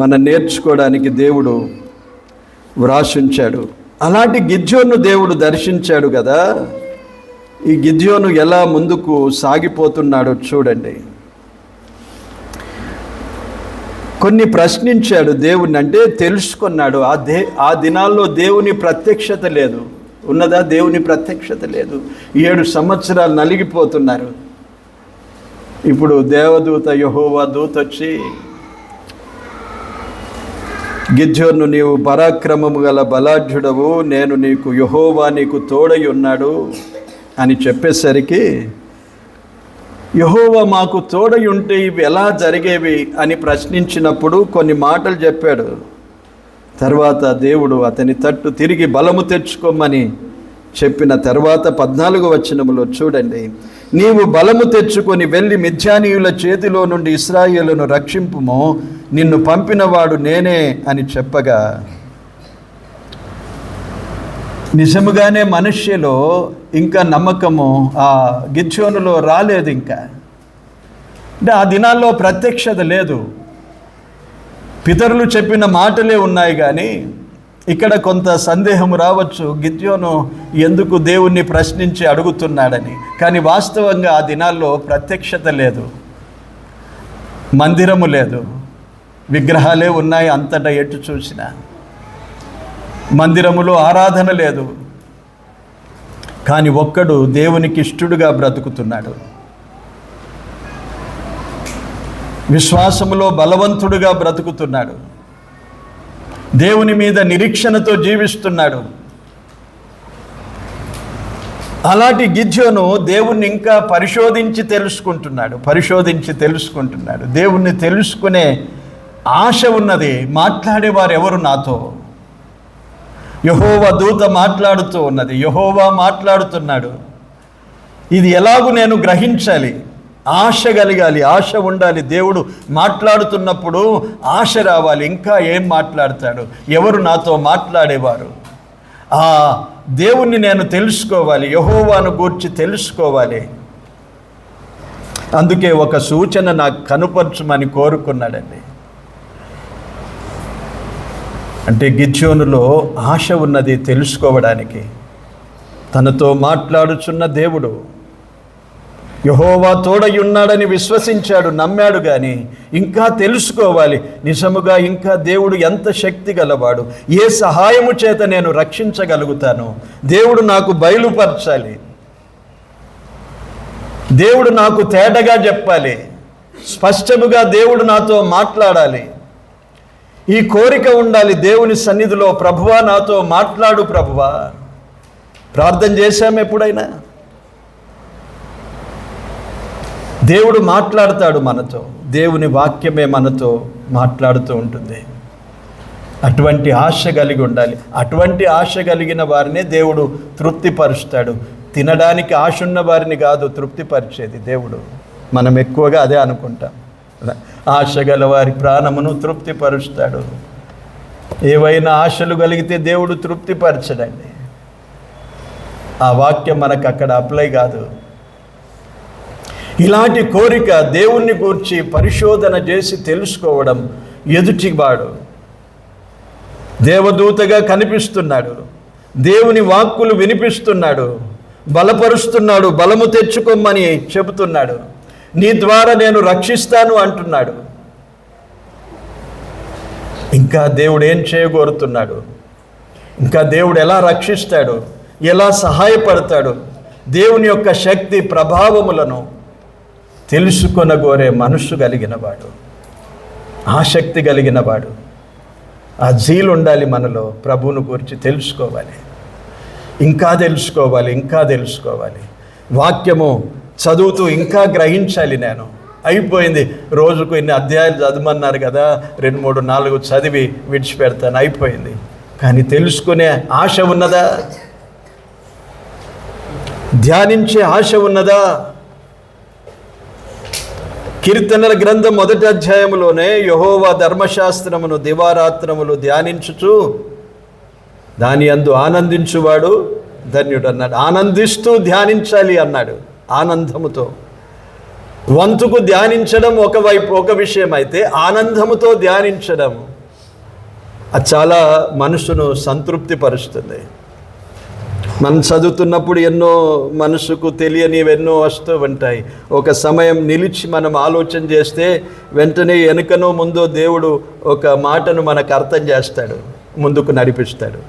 మనం నేర్చుకోవడానికి దేవుడు వ్రాసించాడు. అలాంటి గిద్యోను దేవుడు దర్శించాడు కదా. ఈ గిద్యోను ఎలా ముందుకు సాగిపోతున్నాడో చూడండి. కొన్ని ప్రశ్నించాడు దేవుణ్ణి, అంటే తెలుసుకున్నాడు. ఆ దినాల్లో దేవుని ప్రత్యక్షత లేదు. ఉన్నదా? దేవుని ప్రత్యక్షత లేదు. 7 సంవత్సరాలు నలిగిపోతున్నారు. ఇప్పుడు దేవదూత, యెహోవా దూత వచ్చి, గిద్యోను, నీవు పరాక్రమము గల బలాఢ్యుడవు, నేను నీకు, యెహోవా నీకు తోడై ఉన్నాడు అని చెప్పేసరికి, యెహోవా మాకు తోడై ఉంటే ఇవి ఎలా జరిగేవి అని ప్రశ్నించినప్పుడు కొన్ని మాటలు చెప్పాడు. తర్వాత దేవుడు అతని తట్టు తిరిగి బలము తెచ్చుకోమని చెప్పిన తర్వాత 14వ వచనములో చూడండి, నీవు బలము తెచ్చుకొని వెళ్ళి మిద్యానీయుల చేతిలో నుండి ఇశ్రాయేలును రక్షింపుము, నిన్ను పంపినవాడు నేనే అని చెప్పగా, నిజముగానే మనుష్యలో ఇంకా నమ్మకము ఆ గిద్యోనులో రాలేదు. ఇంకా అంటే ఆ దినాల్లో ప్రత్యక్షత లేదు. పితరులు చెప్పిన మాటలే ఉన్నాయి, కానీ ఇక్కడ కొంత సందేహం రావచ్చు, గిద్యోను ఎందుకు దేవుణ్ణి ప్రశ్నించి అడుగుతున్నాడని. కానీ వాస్తవంగా ఆ దినాల్లో ప్రత్యక్షత లేదు, మందిరము లేదు, విగ్రహాలే ఉన్నాయి అంతటా ఎటు చూసినా. మందిరములో ఆరాధన లేదు. కానీ ఒక్కడు దేవునికి ఇష్టడుగా బ్రతుకుతున్నాడు, విశ్వాసములో బలవంతుడుగా బ్రతుకుతున్నాడు, దేవుని మీద నిరీక్షణతో జీవిస్తున్నాడు. అలాంటి గిద్యోను దేవుణ్ణి ఇంకా పరిశోధించి తెలుసుకుంటున్నాడు. దేవుణ్ణి తెలుసుకునే ఆశ ఉన్నది. మాట్లాడేవారు ఎవరు నాతో? యెహోవా దూత మాట్లాడుతూ ఉన్నది, యెహోవా మాట్లాడుతున్నాడు. ఇది ఎలాగూ నేను గ్రహించాలి, ఆశ కలిగాలి, ఆశ ఉండాలి. దేవుడు మాట్లాడుతున్నప్పుడు ఆశ రావాలి. ఇంకా ఏం మాట్లాడతాడు, ఎవరు నాతో మాట్లాడేవారు? ఆ దేవుణ్ణి నేను తెలుసుకోవాలి, యెహోవాను గూర్చి తెలుసుకోవాలి. అందుకే ఒక సూచన నాకు కనుపరచమని కోరుకున్నాడండి. అంటే గిద్యోనులో ఆశ ఉన్నది తెలుసుకోవడానికి. తనతో మాట్లాడుచున్న దేవుడు యెహోవా తోడయున్నాడని విశ్వసించాడు, నమ్మాడు. కానీ ఇంకా తెలుసుకోవాలి, నిజముగా ఇంకా దేవుడు ఎంత శక్తి గలవాడు, ఏ సహాయము చేత నేను రక్షించగలుగుతాను, దేవుడు నాకు బయలుపరచాలి, దేవుడు నాకు తేటగా చెప్పాలి, స్పష్టముగా దేవుడు నాతో మాట్లాడాలి. ఈ కోరిక ఉండాలి దేవుని సన్నిధిలో. ప్రభువా నాతో మాట్లాడు ప్రభువా. ప్రార్థన చేశాము ఎప్పుడైనా? దేవుడు మాట్లాడతాడు మనతో, దేవుని వాక్యమే మనతో మాట్లాడుతూ ఉంటుంది. అటువంటి ఆశ కలిగి ఉండాలి. అటువంటి ఆశ కలిగిన వారినే దేవుడు తృప్తిపరుస్తాడు. తినడానికి ఆశ ఉన్న వారిని కాదు తృప్తిపరిచేది దేవుడు. మనం ఎక్కువగా అదే అనుకుంటాం. ఆశ గల వారి ప్రాణమును తృప్తిపరుస్తాడు. ఏవైనా ఆశలు కలిగితే దేవుడు తృప్తిపరచడండి. ఆ వాక్యం మనకు అక్కడ అప్లై కాదు. ఇలాంటి కోరిక, దేవుణ్ణి గూర్చి పరిశోధన చేసి తెలుసుకోవడం. ఎదుటివాడు దేవదూతగా కనిపిస్తున్నాడు, దేవుని వాక్కులు వినిపిస్తున్నాడు, బలపరుస్తున్నాడు, బలము తెచ్చుకోమని చెబుతున్నాడు, నీ ద్వారా నేను రక్షిస్తాను అంటున్నాడు. ఇంకా దేవుడు ఏం చేయగోరుతున్నాడు, ఇంకా దేవుడు ఎలా రక్షిస్తాడు, ఎలా సహాయపడతాడు, దేవుని యొక్క శక్తి ప్రభావములను తెలుసుకొనగోరే మనస్సు కలిగినవాడు, ఆసక్తి కలిగినవాడు. ఆ జీలు ఉండాలి మనలో. ప్రభువును గురించి తెలుసుకోవాలి, ఇంకా తెలుసుకోవాలి. వాక్యము చదువుతూ ఇంకా గ్రహించాలి. నేను అయిపోయింది, రోజుకు ఇన్ని అధ్యాయాలు చదవమన్నారు కదా, 2, 3, 4 చదివి విడిచిపెడతాను, అయిపోయింది. కానీ తెలుసుకునే ఆశ ఉన్నదా? ధ్యానించే ఆశ ఉన్నదా? కీర్తనల గ్రంథం 1వ అధ్యాయములోనే యెహోవా ధర్మశాస్త్రమును దివారాత్రములు ధ్యానించుచు దాని యందు ఆనందించువాడు ధన్యుడు అన్నాడు. ఆనందిస్తూ ధ్యానించాలి అన్నాడు, ఆనందముతో. వంతుకు ధ్యానించడం ఒక విషయం అయితే, ఆనందముతో ధ్యానించడం అది చాలా మనసును సంతృప్తి పరుస్తుంది. మనం చదువుతున్నప్పుడు ఎన్నో మనసుకు తెలియనివెన్నో వస్తూ ఉంటాయి. ఒక సమయం నిలిచి మనం ఆలోచన చేస్తే వెంటనే వెనుకనో ముందో దేవుడు ఒక మాటను మనకు అర్థం చేస్తాడు, ముందుకు నడిపిస్తాడు.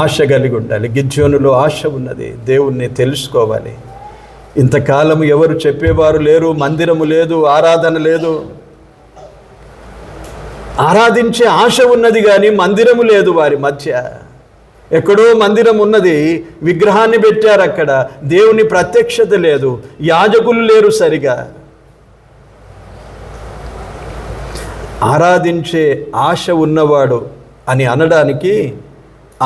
ఆశ కలిగి ఉండాలి. గిద్యోనులో ఆశ ఉన్నది, దేవుణ్ణి తెలుసుకోవాలి. ఇంతకాలం ఎవరు చెప్పేవారు లేరు, మందిరము లేదు, ఆరాధన లేదు. ఆరాధించే ఆశ ఉన్నది కానీ మందిరము లేదు వారి మధ్య. ఎక్కడో మందిరం ఉన్నది, విగ్రహాన్ని పెట్టారు అక్కడ, దేవుని ప్రత్యక్షత లేదు, యాజకులు లేరు సరిగా. ఆరాధించే ఆశ ఉన్నవాడు అని అనడానికి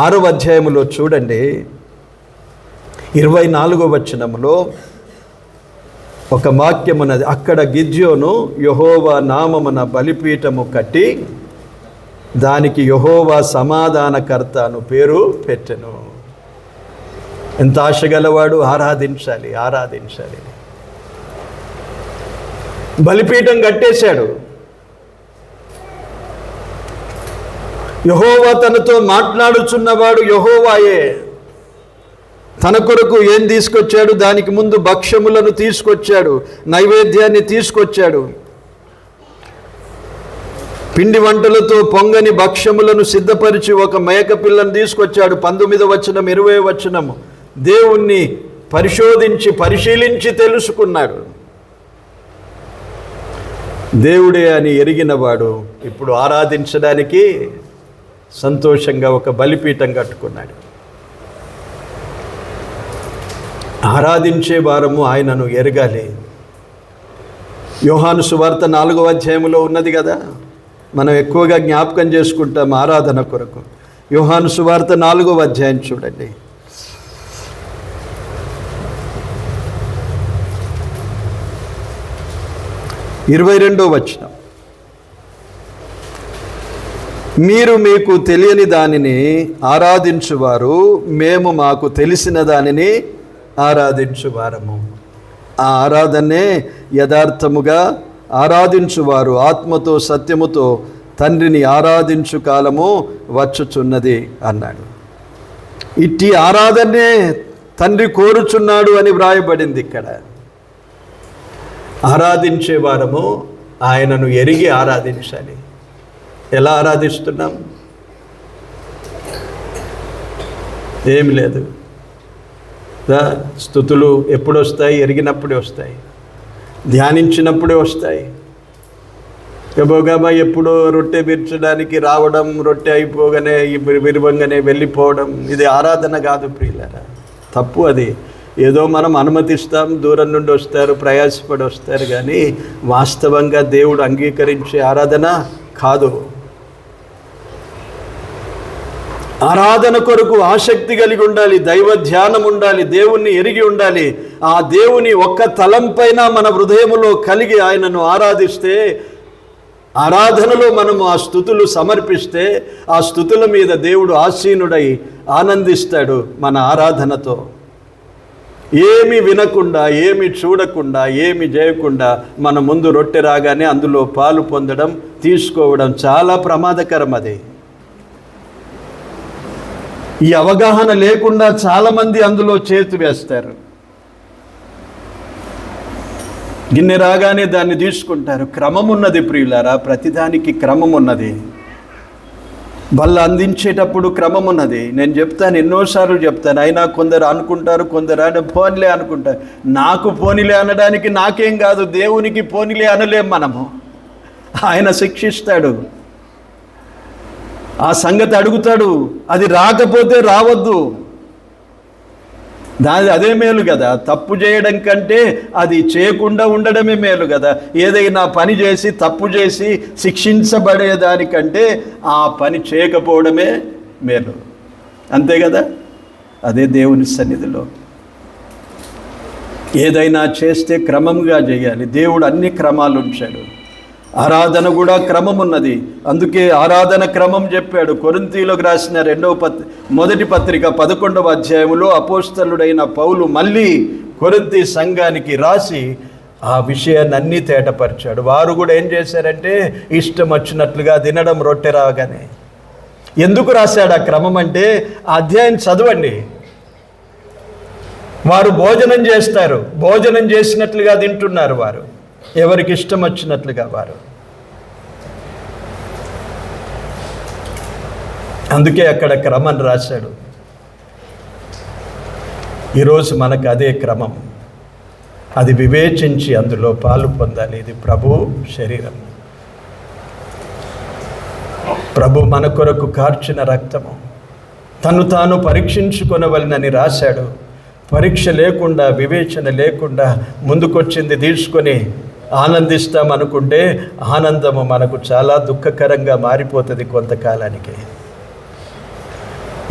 6వ అధ్యాయములో చూడండి, 24వ వచనములో ఒక వాక్యం ఉన్నది. అక్కడ గిద్యోను యెహోవా నామమున బలిపీఠము కట్టి దానికి యెహోవా సమాధానకర్త అను పేరు పెట్టెను. ఎంత ఆశగలవాడు! ఆరాధించాలి, ఆరాధించాలి. బలిపీఠం కట్టేశాడు. యెహోవా తనతో మాట్లాడుచున్నవాడు యెహోవాయే. తన కొరకు ఏం తీసుకొచ్చాడు? దానికి ముందు భక్ష్యములను తీసుకొచ్చాడు, నైవేద్యాన్ని తీసుకొచ్చాడు. పిండి వంటలతో పొంగని భక్ష్యములను సిద్ధపరిచి ఒక మేక పిల్లను తీసుకొచ్చాడు. 19వ వచనం 20వ వచనము. దేవుణ్ణి పరిశీలించి తెలుసుకున్నాడు. దేవుడే అని ఎరిగినవాడు ఇప్పుడు ఆరాధించడానికి సంతోషంగా ఒక బలిపీఠం కట్టుకున్నాడు. ఆరాధించే వారము ఆయనను ఎరగాలి. యోహాను సువార్త 4వ అధ్యాయంలో ఉన్నది కదా, మనం ఎక్కువగా జ్ఞాపకం చేసుకుంటాం ఆరాధన కొరకు. యోహాను సువార్త 4వ అధ్యాయం చూడండి. 22వ వచనం. మీరు మీకు తెలియని దానిని ఆరాధించువారు, మేము మాకు తెలిసిన దానిని ఆరాధించువారము. ఆ ఆరాధనే యథార్థముగా ఆరాధించువారు ఆత్మతో సత్యముతో తండ్రిని ఆరాధించు కాలము వచ్చుచున్నది అన్నాడు. ఇట్టి ఆరాధనే తండ్రి కోరుచున్నాడు అని వ్రాయబడింది ఇక్కడ. ఆరాధించే వారము ఆయనను ఎరిగి ఆరాధించాలి. ఎలా ఆరాధిస్తున్నాం? ఏమి లేదు. స్తుతులు ఎప్పుడు వస్తాయి? ఎరిగినప్పుడే వస్తాయి, ధ్యానించినప్పుడే వస్తాయి. గబగబా ఎప్పుడో రొట్టె విరచడానికి రావడం, రొట్టె అయిపోగానే విరవంగానే వెళ్ళిపోవడం, ఇది ఆరాధన కాదు ప్రియులారా. తప్పు అది. ఏదో మనం అనుమతిస్తాం, దూరం నుండి వస్తారు, ప్రయాసపడి వస్తారు, కానీ వాస్తవంగా దేవుడు అంగీకరించే ఆరాధన కాదు. ఆరాధన కొరకు ఆసక్తి కలిగి ఉండాలి, దైవ ధ్యానం ఉండాలి, దేవుణ్ణి ఎరిగి ఉండాలి. ఆ దేవుని ఒక్క తలంపైన మన హృదయములో కలిగి ఆయనను ఆరాధిస్తే, ఆరాధనలో మనము ఆ స్తుతులు సమర్పిస్తే, ఆ స్తుతుల మీద దేవుడు ఆసీనుడై ఆనందిస్తాడు. మన ఆరాధనతో ఏమి వినకుండా, ఏమి చూడకుండా, ఏమి చేయకుండా మన ముందు రొట్టె రాగానే అందులో పాలు పొందడం, తీసుకోవడం చాలా ప్రమాదకరం. అది ఈ అవగాహన లేకుండా చాలామంది అందులో చేతి వేస్తారు. గిన్నె రాగానే దాన్ని తీసుకుంటారు. క్రమం ఉన్నది ప్రియులారా, ప్రతిదానికి క్రమం ఉన్నది. బల్ల అందించేటప్పుడు క్రమం ఉన్నది. నేను చెప్తాను, ఎన్నోసార్లు చెప్తాను. అయినా కొందరు అనుకుంటారు, కొందరు ఆయన పోనిలే అనుకుంటారు. నాకు పోనిలే అనడానికి నాకేం కాదు, దేవునికి పోనిలే అనలేం మనము. ఆయన శిక్షిస్తాడు, ఆ సంగతి అడుగుతాడు. అది రాకపోతే రావద్దు, అదే మేలు కదా. తప్పు చేయడం కంటే అది చేయకుండా ఉండడమే మేలు కదా. ఏదైనా పని చేసి తప్పు చేసి శిక్షించబడేదానికంటే ఆ పని చేయకపోవడమే మేలు. అంతే కదా. అదే దేవుని సన్నిధిలో ఏదైనా చేస్తే క్రమంగా చేయాలి. దేవుడు అన్ని క్రమాలు ఉంచాడు. ఆరాధన కూడా క్రమం ఉన్నది. అందుకే ఆరాధన క్రమం చెప్పాడు. కొరింథీయులకు రాసిన మొదటి పత్రిక 11వ అధ్యాయంలో అపోస్తలుడైన పౌలు మళ్ళీ కొరింథీ సంఘానికి రాసి ఆ విషయాన్ని అన్నీ తేటపరిచాడు. వారు కూడా ఏం చేశారంటే ఇష్టం వచ్చినట్లుగా తినడం, రొట్టె రాగానే. ఎందుకు రాశాడు ఆ క్రమం అంటే, ఆ అధ్యాయం చదవండి. వారు భోజనం చేస్తారు, భోజనం చేసినట్లుగా తింటున్నారు వారు, ఎవరికి ఇష్టం వచ్చినట్లుగా వారు. అందుకే అక్కడ క్రమం రాశాడు. ఈరోజు మనకు అదే క్రమం. అది వివేచించి అందులో పాలు పొందాలి. ఇది ప్రభు శరీరం, ప్రభు మన కొరకు కార్చిన రక్తము. తను తాను పరీక్షించుకొనవలనని రాశాడు. పరీక్ష లేకుండా, వివేచన లేకుండా ముందుకొచ్చింది తీసుకొని ఆనందిస్తామనుకుంటే ఆనందము మనకు చాలా దుఃఖకరంగా మారిపోతుంది కొంతకాలానికి.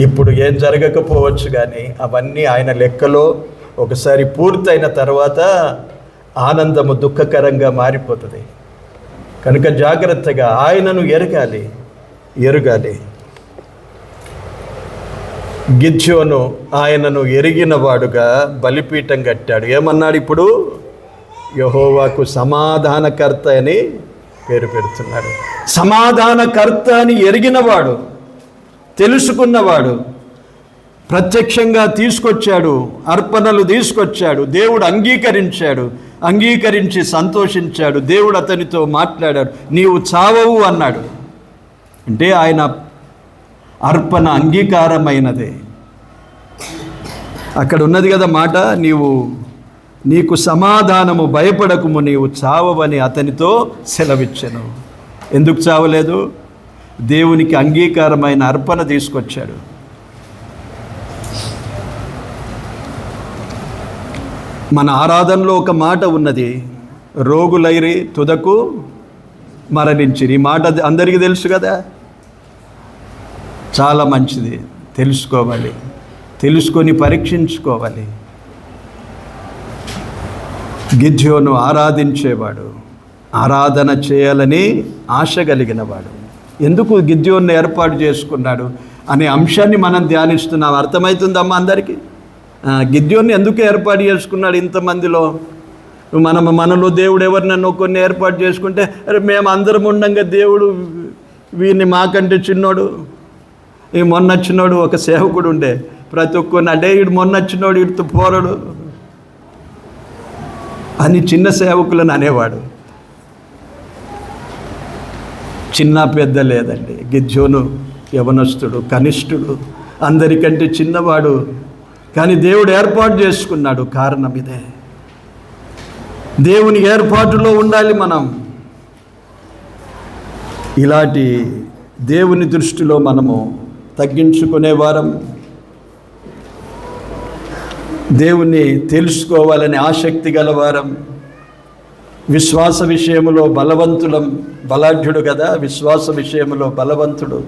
ఇప్పుడు ఏం జరగకపోవచ్చు, కానీ అవన్నీ ఆయన లెక్కలో ఒకసారి పూర్తయిన తర్వాత ఆనందము దుఃఖకరంగా మారిపోతుంది. కనుక జాగ్రత్తగా ఆయనను ఎరగాలి. ఎరుగాలి. గిద్యోను ఆయనను ఎరిగిన వాడుగా బలిపీఠం కట్టాడు. ఏమన్నాడు? ఇప్పుడు యెహోవాకు సమాధానకర్త అని పేరు పెడుతున్నాడు. సమాధానకర్త అని ఎరిగినవాడు, తెలుసుకున్నవాడు, ప్రత్యక్షంగా తీసుకొచ్చాడు, అర్పణలు తీసుకొచ్చాడు, దేవుడు అంగీకరించాడు, అంగీకరించి సంతోషించాడు. దేవుడు అతనితో మాట్లాడాడు, నీవు చావవు అన్నాడు. అంటే ఆయన అర్పణ అంగీకారమైనదే. అక్కడ ఉన్నది కదా మాట, నీకు సమాధానము, భయపడకుము, నీవు చావవని అతనితో సెలవిచ్చెను. ఎందుకు చావలేదు? దేవునికి అంగీకారమైన అర్పణ తీసుకొచ్చాడు. మన ఆరాధనలో ఒక మాట ఉన్నది, రోగులైరి తుదకు మరణించిరి. ఈ మాట అందరికీ తెలుసు కదా. చాలా మంచిది, తెలుసుకోవాలి, తెలుసుకొని పరీక్షించుకోవాలి. గిద్యోను ఆరాధించేవాడు, ఆరాధన చేయాలని ఆశ కలిగినవాడు. ఎందుకు గిద్యోను ఏర్పాటు చేసుకున్నాడు అనే అంశాన్ని మనం ధ్యానిస్తున్నాం. అర్థమవుతుందమ్మా అందరికీ? గిద్యోన్ని ఎందుకు ఏర్పాటు చేసుకున్నాడు ఇంతమందిలో? మనలో దేవుడు ఎవరినన్నా కొన్ని ఏర్పాటు చేసుకుంటే, అరే మేము అందరం ఉండంగా దేవుడు వీడిని మాకంటే చిన్నోడు, ఈ మొన్న వచ్చినోడు ఒక సేవకుడు ఉండే, ప్రతి ఒక్కరిని అంటే వీడు మొన్న వచ్చినోడు, వీడితో పోరడు అని చిన్న సేవకులను అనేవాడు. చిన్న పెద్ద లేదండి. గిద్యోను యవనస్తుడు, కనిష్ఠుడు, అందరికంటే చిన్నవాడు. కానీ దేవుడు ఏర్పాటు చేసుకున్నాడు. కారణం ఇదే, దేవుని ఏర్పాటులో ఉండాలి మనం. ఇలాంటి దేవుని దృష్టిలో మనము తగ్గించుకునే వారం, దేవుణ్ణి తెలుసుకోవాలని ఆసక్తి గలవారం, విశ్వాస విషయంలో బలవంతులం. బలాఢ్యుడు కదా, విశ్వాస విషయంలో బలవంతుడు.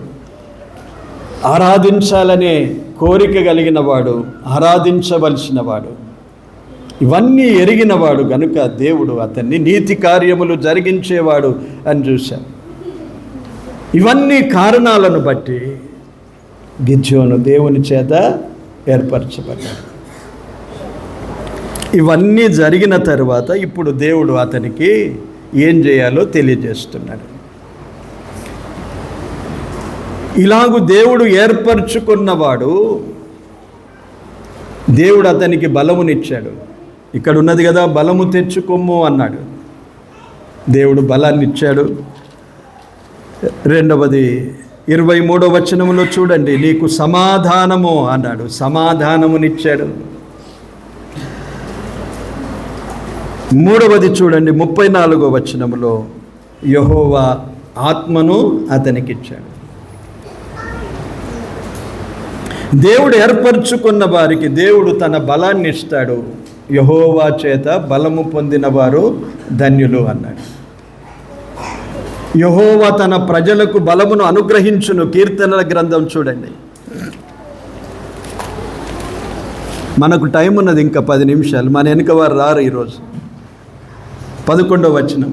ఆరాధించాలనే కోరిక కలిగిన వాడు, ఆరాధించవలసిన వాడు, ఇవన్నీ ఎరిగినవాడు గనుక దేవుడు అతన్ని నీతి కార్యములు జరిగించేవాడు అని చూశాం. ఇవన్నీ కారణాలను బట్టి గిద్యోను దేవుని చేత ఏర్పరచబడ్డాడు. ఇవన్నీ జరిగిన తర్వాత ఇప్పుడు దేవుడు అతనికి ఏం చేయాలో తెలియజేస్తున్నాడు. ఇలాగూ దేవుడు ఏర్పరచుకున్నవాడు, దేవుడు అతనికి బలమునిచ్చాడు. ఇక్కడ ఉన్నది కదా, బలము తెచ్చుకొమ్ము అన్నాడు. దేవుడు బలాన్ని ఇచ్చాడు. రెండవది 23వ వచనంలో చూడండి, నీకు సమాధానము అన్నాడు, సమాధానమునిచ్చాడు. మూడవది చూడండి 34వ వచనంలో, యెహోవా ఆత్మను అతనికిచ్చాడు. దేవుడు ఏర్పరచుకున్న వారికి దేవుడు తన బలాన్ని ఇస్తాడు. యెహోవా చేత బలము పొందిన వారు ధన్యులు అన్నాడు. యెహోవా తన ప్రజలకు బలమును అనుగ్రహించును. కీర్తనల గ్రంథం చూడండి. మనకు టైం ఉన్నది ఇంకా 10 నిమిషాలు. మన వెనుక వారు రారు ఈరోజు. 11వ వచనం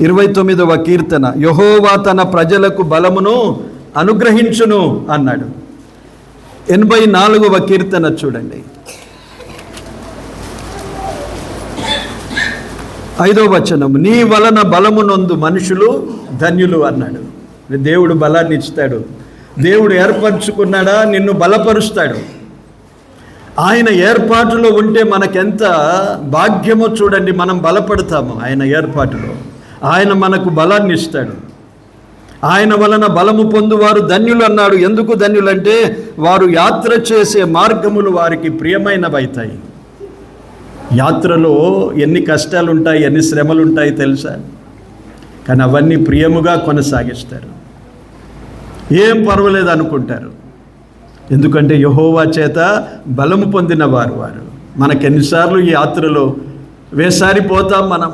29వ కీర్తన, యెహోవా తన ప్రజలకు బలమును అనుగ్రహించును అన్నాడు. 84వ కీర్తన చూడండి, 5వ వచనం, నీ వలన బలము నొందు మనుషులు ధన్యులు అన్నాడు. దేవుడు బలాన్ని ఇస్తాడు. దేవుడు ఏర్పరచుకున్నాడా, నిన్ను బలపరుస్తాడు. ఆయన ఏర్పాటులో ఉంటే మనకెంత భాగ్యమో చూడండి. మనం బలపడతాము ఆయన ఏర్పాటులో. ఆయన మనకు బలాన్ని ఇస్తాడు. ఆయన వలన బలము పొందువారు ధన్యులు అన్నాడు. ఎందుకు ధన్యులంటే వారు యాత్ర చేసే మార్గములు వారికి ప్రియమైనవైతాయి. యాత్రలో ఎన్ని కష్టాలు ఉంటాయి, ఎన్ని శ్రమలు ఉంటాయి తెలుసా? కానీ అవన్నీ ప్రియముగా కొనసాగిస్తారు. ఏం పర్వాలేదు అనుకుంటారు. ఎందుకంటే యెహోవా చేత బలము పొందిన వారు. మనకెన్నిసార్లు ఈ యాత్రలో వేసారిపోతాం మనం.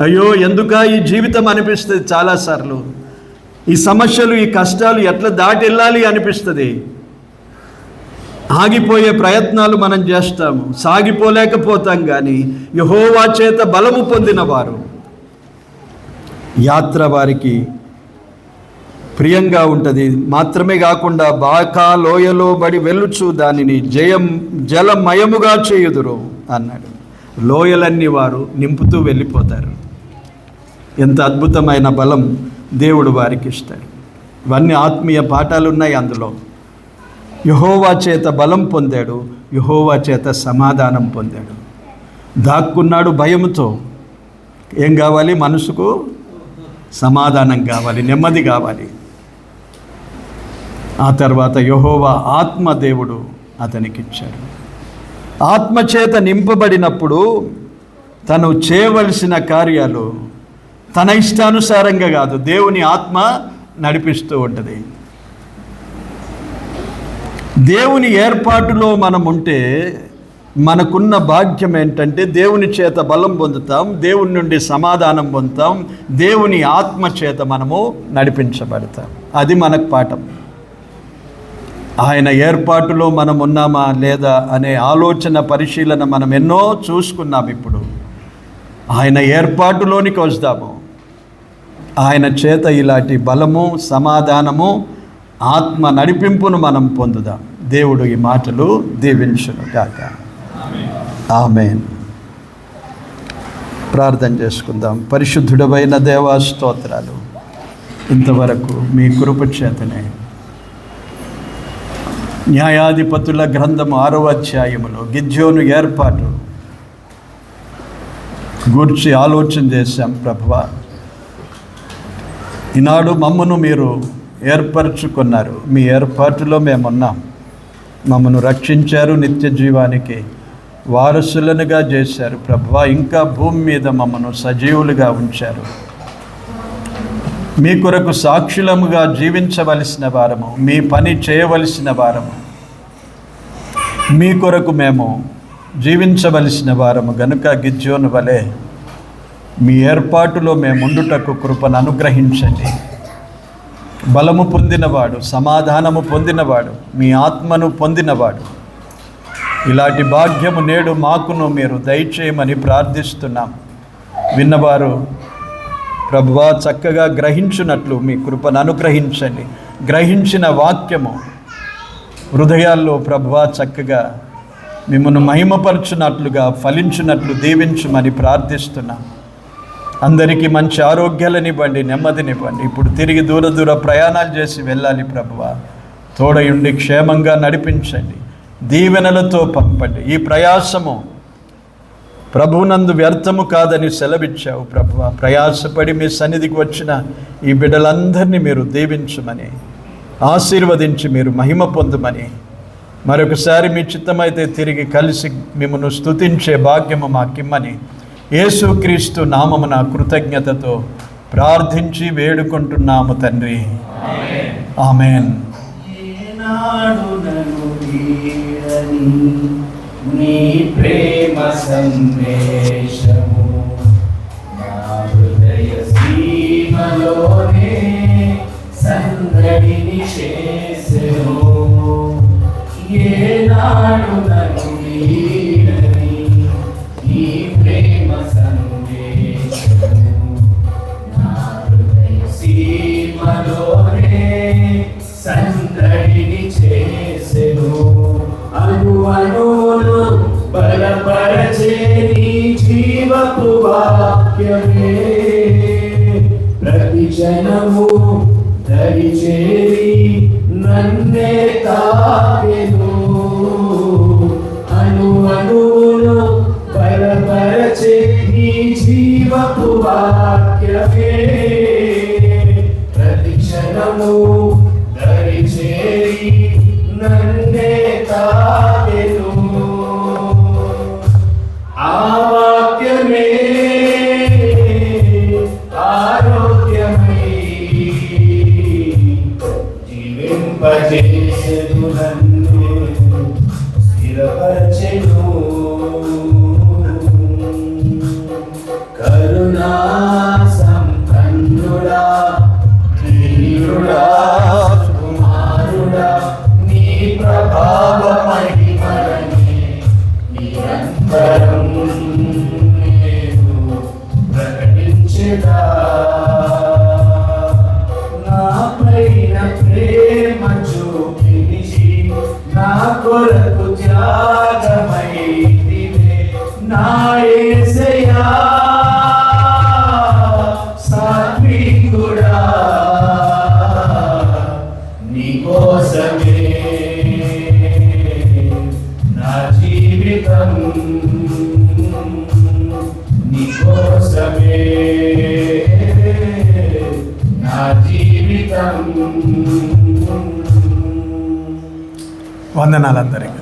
అయ్యో ఎందుకా ఈ జీవితం అనిపిస్తుంది. చాలాసార్లు ఈ సమస్యలు, ఈ కష్టాలు ఎట్లా దాటి వెళ్ళాలి అనిపిస్తుంది. ఆగిపోయే ప్రయత్నాలు మనం చేస్తాము, సాగిపోలేకపోతాం. కానీ యెహోవా చేత బలము పొందిన వారు యాత్ర వారికి ప్రియంగా ఉంటుంది. మాత్రమే కాకుండా బాకా లోయలో బడి వెళ్ళుచు దానిని జలమయముగా చేయుదురు అన్నాడు. లోయలన్నీ వారు నింపుతూ వెళ్ళిపోతారు. ఎంత అద్భుతమైన బలం దేవుడు వారికి ఇస్తాడు. ఇవన్నీ ఆత్మీయ పాఠాలు ఉన్నాయి అందులో. యెహోవా చేత బలం పొందాడు, యెహోవా చేత సమాధానం పొందాడు. దాక్కున్నాడు భయముతో. ఏం కావాలి? మనసుకు సమాధానం కావాలి, నెమ్మది కావాలి. ఆ తర్వాత యెహోవా ఆత్మదేవుడు అతనికిచ్చాడు. ఆత్మచేత నింపబడినప్పుడు తను చేయవలసిన కార్యాలు తన ఇష్టానుసారంగా కాదు, దేవుని ఆత్మ నడిపిస్తూ ఉంటుంది. దేవుని ఏర్పాటులో మనం ఉంటే మనకున్న భాగ్యం ఏంటంటే దేవుని చేత బలం పొందుతాం, దేవుని నుండి సమాధానం పొందుతాం, దేవుని ఆత్మ చేత మనము నడిపించబడతాం. అది మనకు పాఠం. ఆయన ఏర్పాటులో మనం ఉన్నామా లేదా అనే ఆలోచన పరిశీలన మనం ఎన్నో చూసుకున్నాం. ఇప్పుడు ఆయన ఏర్పాటులోనికి వస్తాము. ఆయన చేత ఇలాంటి బలము, సమాధానము, ఆత్మ నడిపింపును మనం పొందుదాం. దేవుడు ఈ మాటలు దీవించును గాక. ఆమేన్. ప్రార్థన చేసుకుందాం. పరిశుద్ధుడవైన దేవా, స్తోత్రాలు. ఇంతవరకు మీ కృప చేతనే న్యాయాధిపతుల గ్రంథము 6వ అధ్యాయములో గిద్యోను ఏర్పాటు గూర్చి ఆలోచన చేశాం. ప్రభువా, ఈనాడు మమ్మను మీరు ఏర్పరచుకున్నారు. మీ ఏర్పాటులో మేమున్నాం. మమ్మను రక్షించారు, నిత్య జీవానికి వారసులనుగా చేశారు. ప్రభువా, ఇంకా భూమి మీద మమ్మను సజీవులుగా ఉంచారు. మీ కొరకు సాక్షులముగా జీవించవలసిన వారము, మీ పని చేయవలసిన వారము, మీ కొరకు మేము జీవించవలసిన వారము గనుక గిద్యోను వలె మీ ఏర్పాటులో మేముండుటకు కృపను అనుగ్రహించండి. బలము పొందినవాడు, సమాధానము పొందినవాడు, మీ ఆత్మను పొందినవాడు, ఇలాంటి భాగ్యము నేడు మాకును మీరు దయచేయమని ప్రార్థిస్తున్నాం. విన్నవారు ప్రభువా చక్కగా గ్రహించున్నట్లు మీ కృపను అనుగ్రహించండి. గ్రహించిన వాక్యము హృదయాల్లో ప్రభువా చక్కగా మిమ్మల్ని మహిమపరచున్నట్లుగా ఫలించున్నట్లు దీవించమని ప్రార్థిస్తున్నాం. అందరికీ మంచి ఆరోగ్యాలనివ్వండి, నెమ్మదినివ్వండి. ఇప్పుడు తిరిగి దూర ప్రయాణాలు చేసి వెళ్ళాలి ప్రభువా. తోడయుండి క్షేమంగా నడిపించండి, దీవెనలతో పంపండి. ఈ ప్రయాసము ప్రభువునందు వ్యర్థము కాదని సెలవిచ్చావు ప్రభువా. ప్రయాసపడి మీ సన్నిధికి వచ్చిన ఈ బిడ్డలందరినీ మీరు దీవించమని, ఆశీర్వదించి మీరు మహిమ పొందుమని, మరొకసారి మీ చిత్తమైతే తిరిగి కలిసి మిమ్మల్ని స్తుతించే భాగ్యము మాకిమ్మని యేసుక్రీస్తు నామమున కృతజ్ఞతతో ప్రార్థించి వేడుకుంటున్నాము తండ్రి. ఆమేన్. నీ ప్రేమ సందేశము నా హృదయ సీమలోనే సందడిని చేసెను. ఏనాడు నన్ను వీడని నీ ప్రేమ సందేశము నా హృదయ సీమలోనే సందడిని చేసెను. అనువనును బలపరచే నీ జీవపు వాక్యమే ప్రతి జనము దరిచేరి నన్నే తాకెను. అనువనును బలపరచే నీ జీవపు వాక్యమే ప్రతి జనము దరిచేరి నన్నే తాకెను. ఆ వాక్యమే ఆరోగ్యమై జీవింపజేసెను త్యాగమైతివే నా యేసయ్యా సాత్వికుడా నీకోసమే నా జీవితం నీకోసమే నా జీవితం. వందనాలు అందరికీ.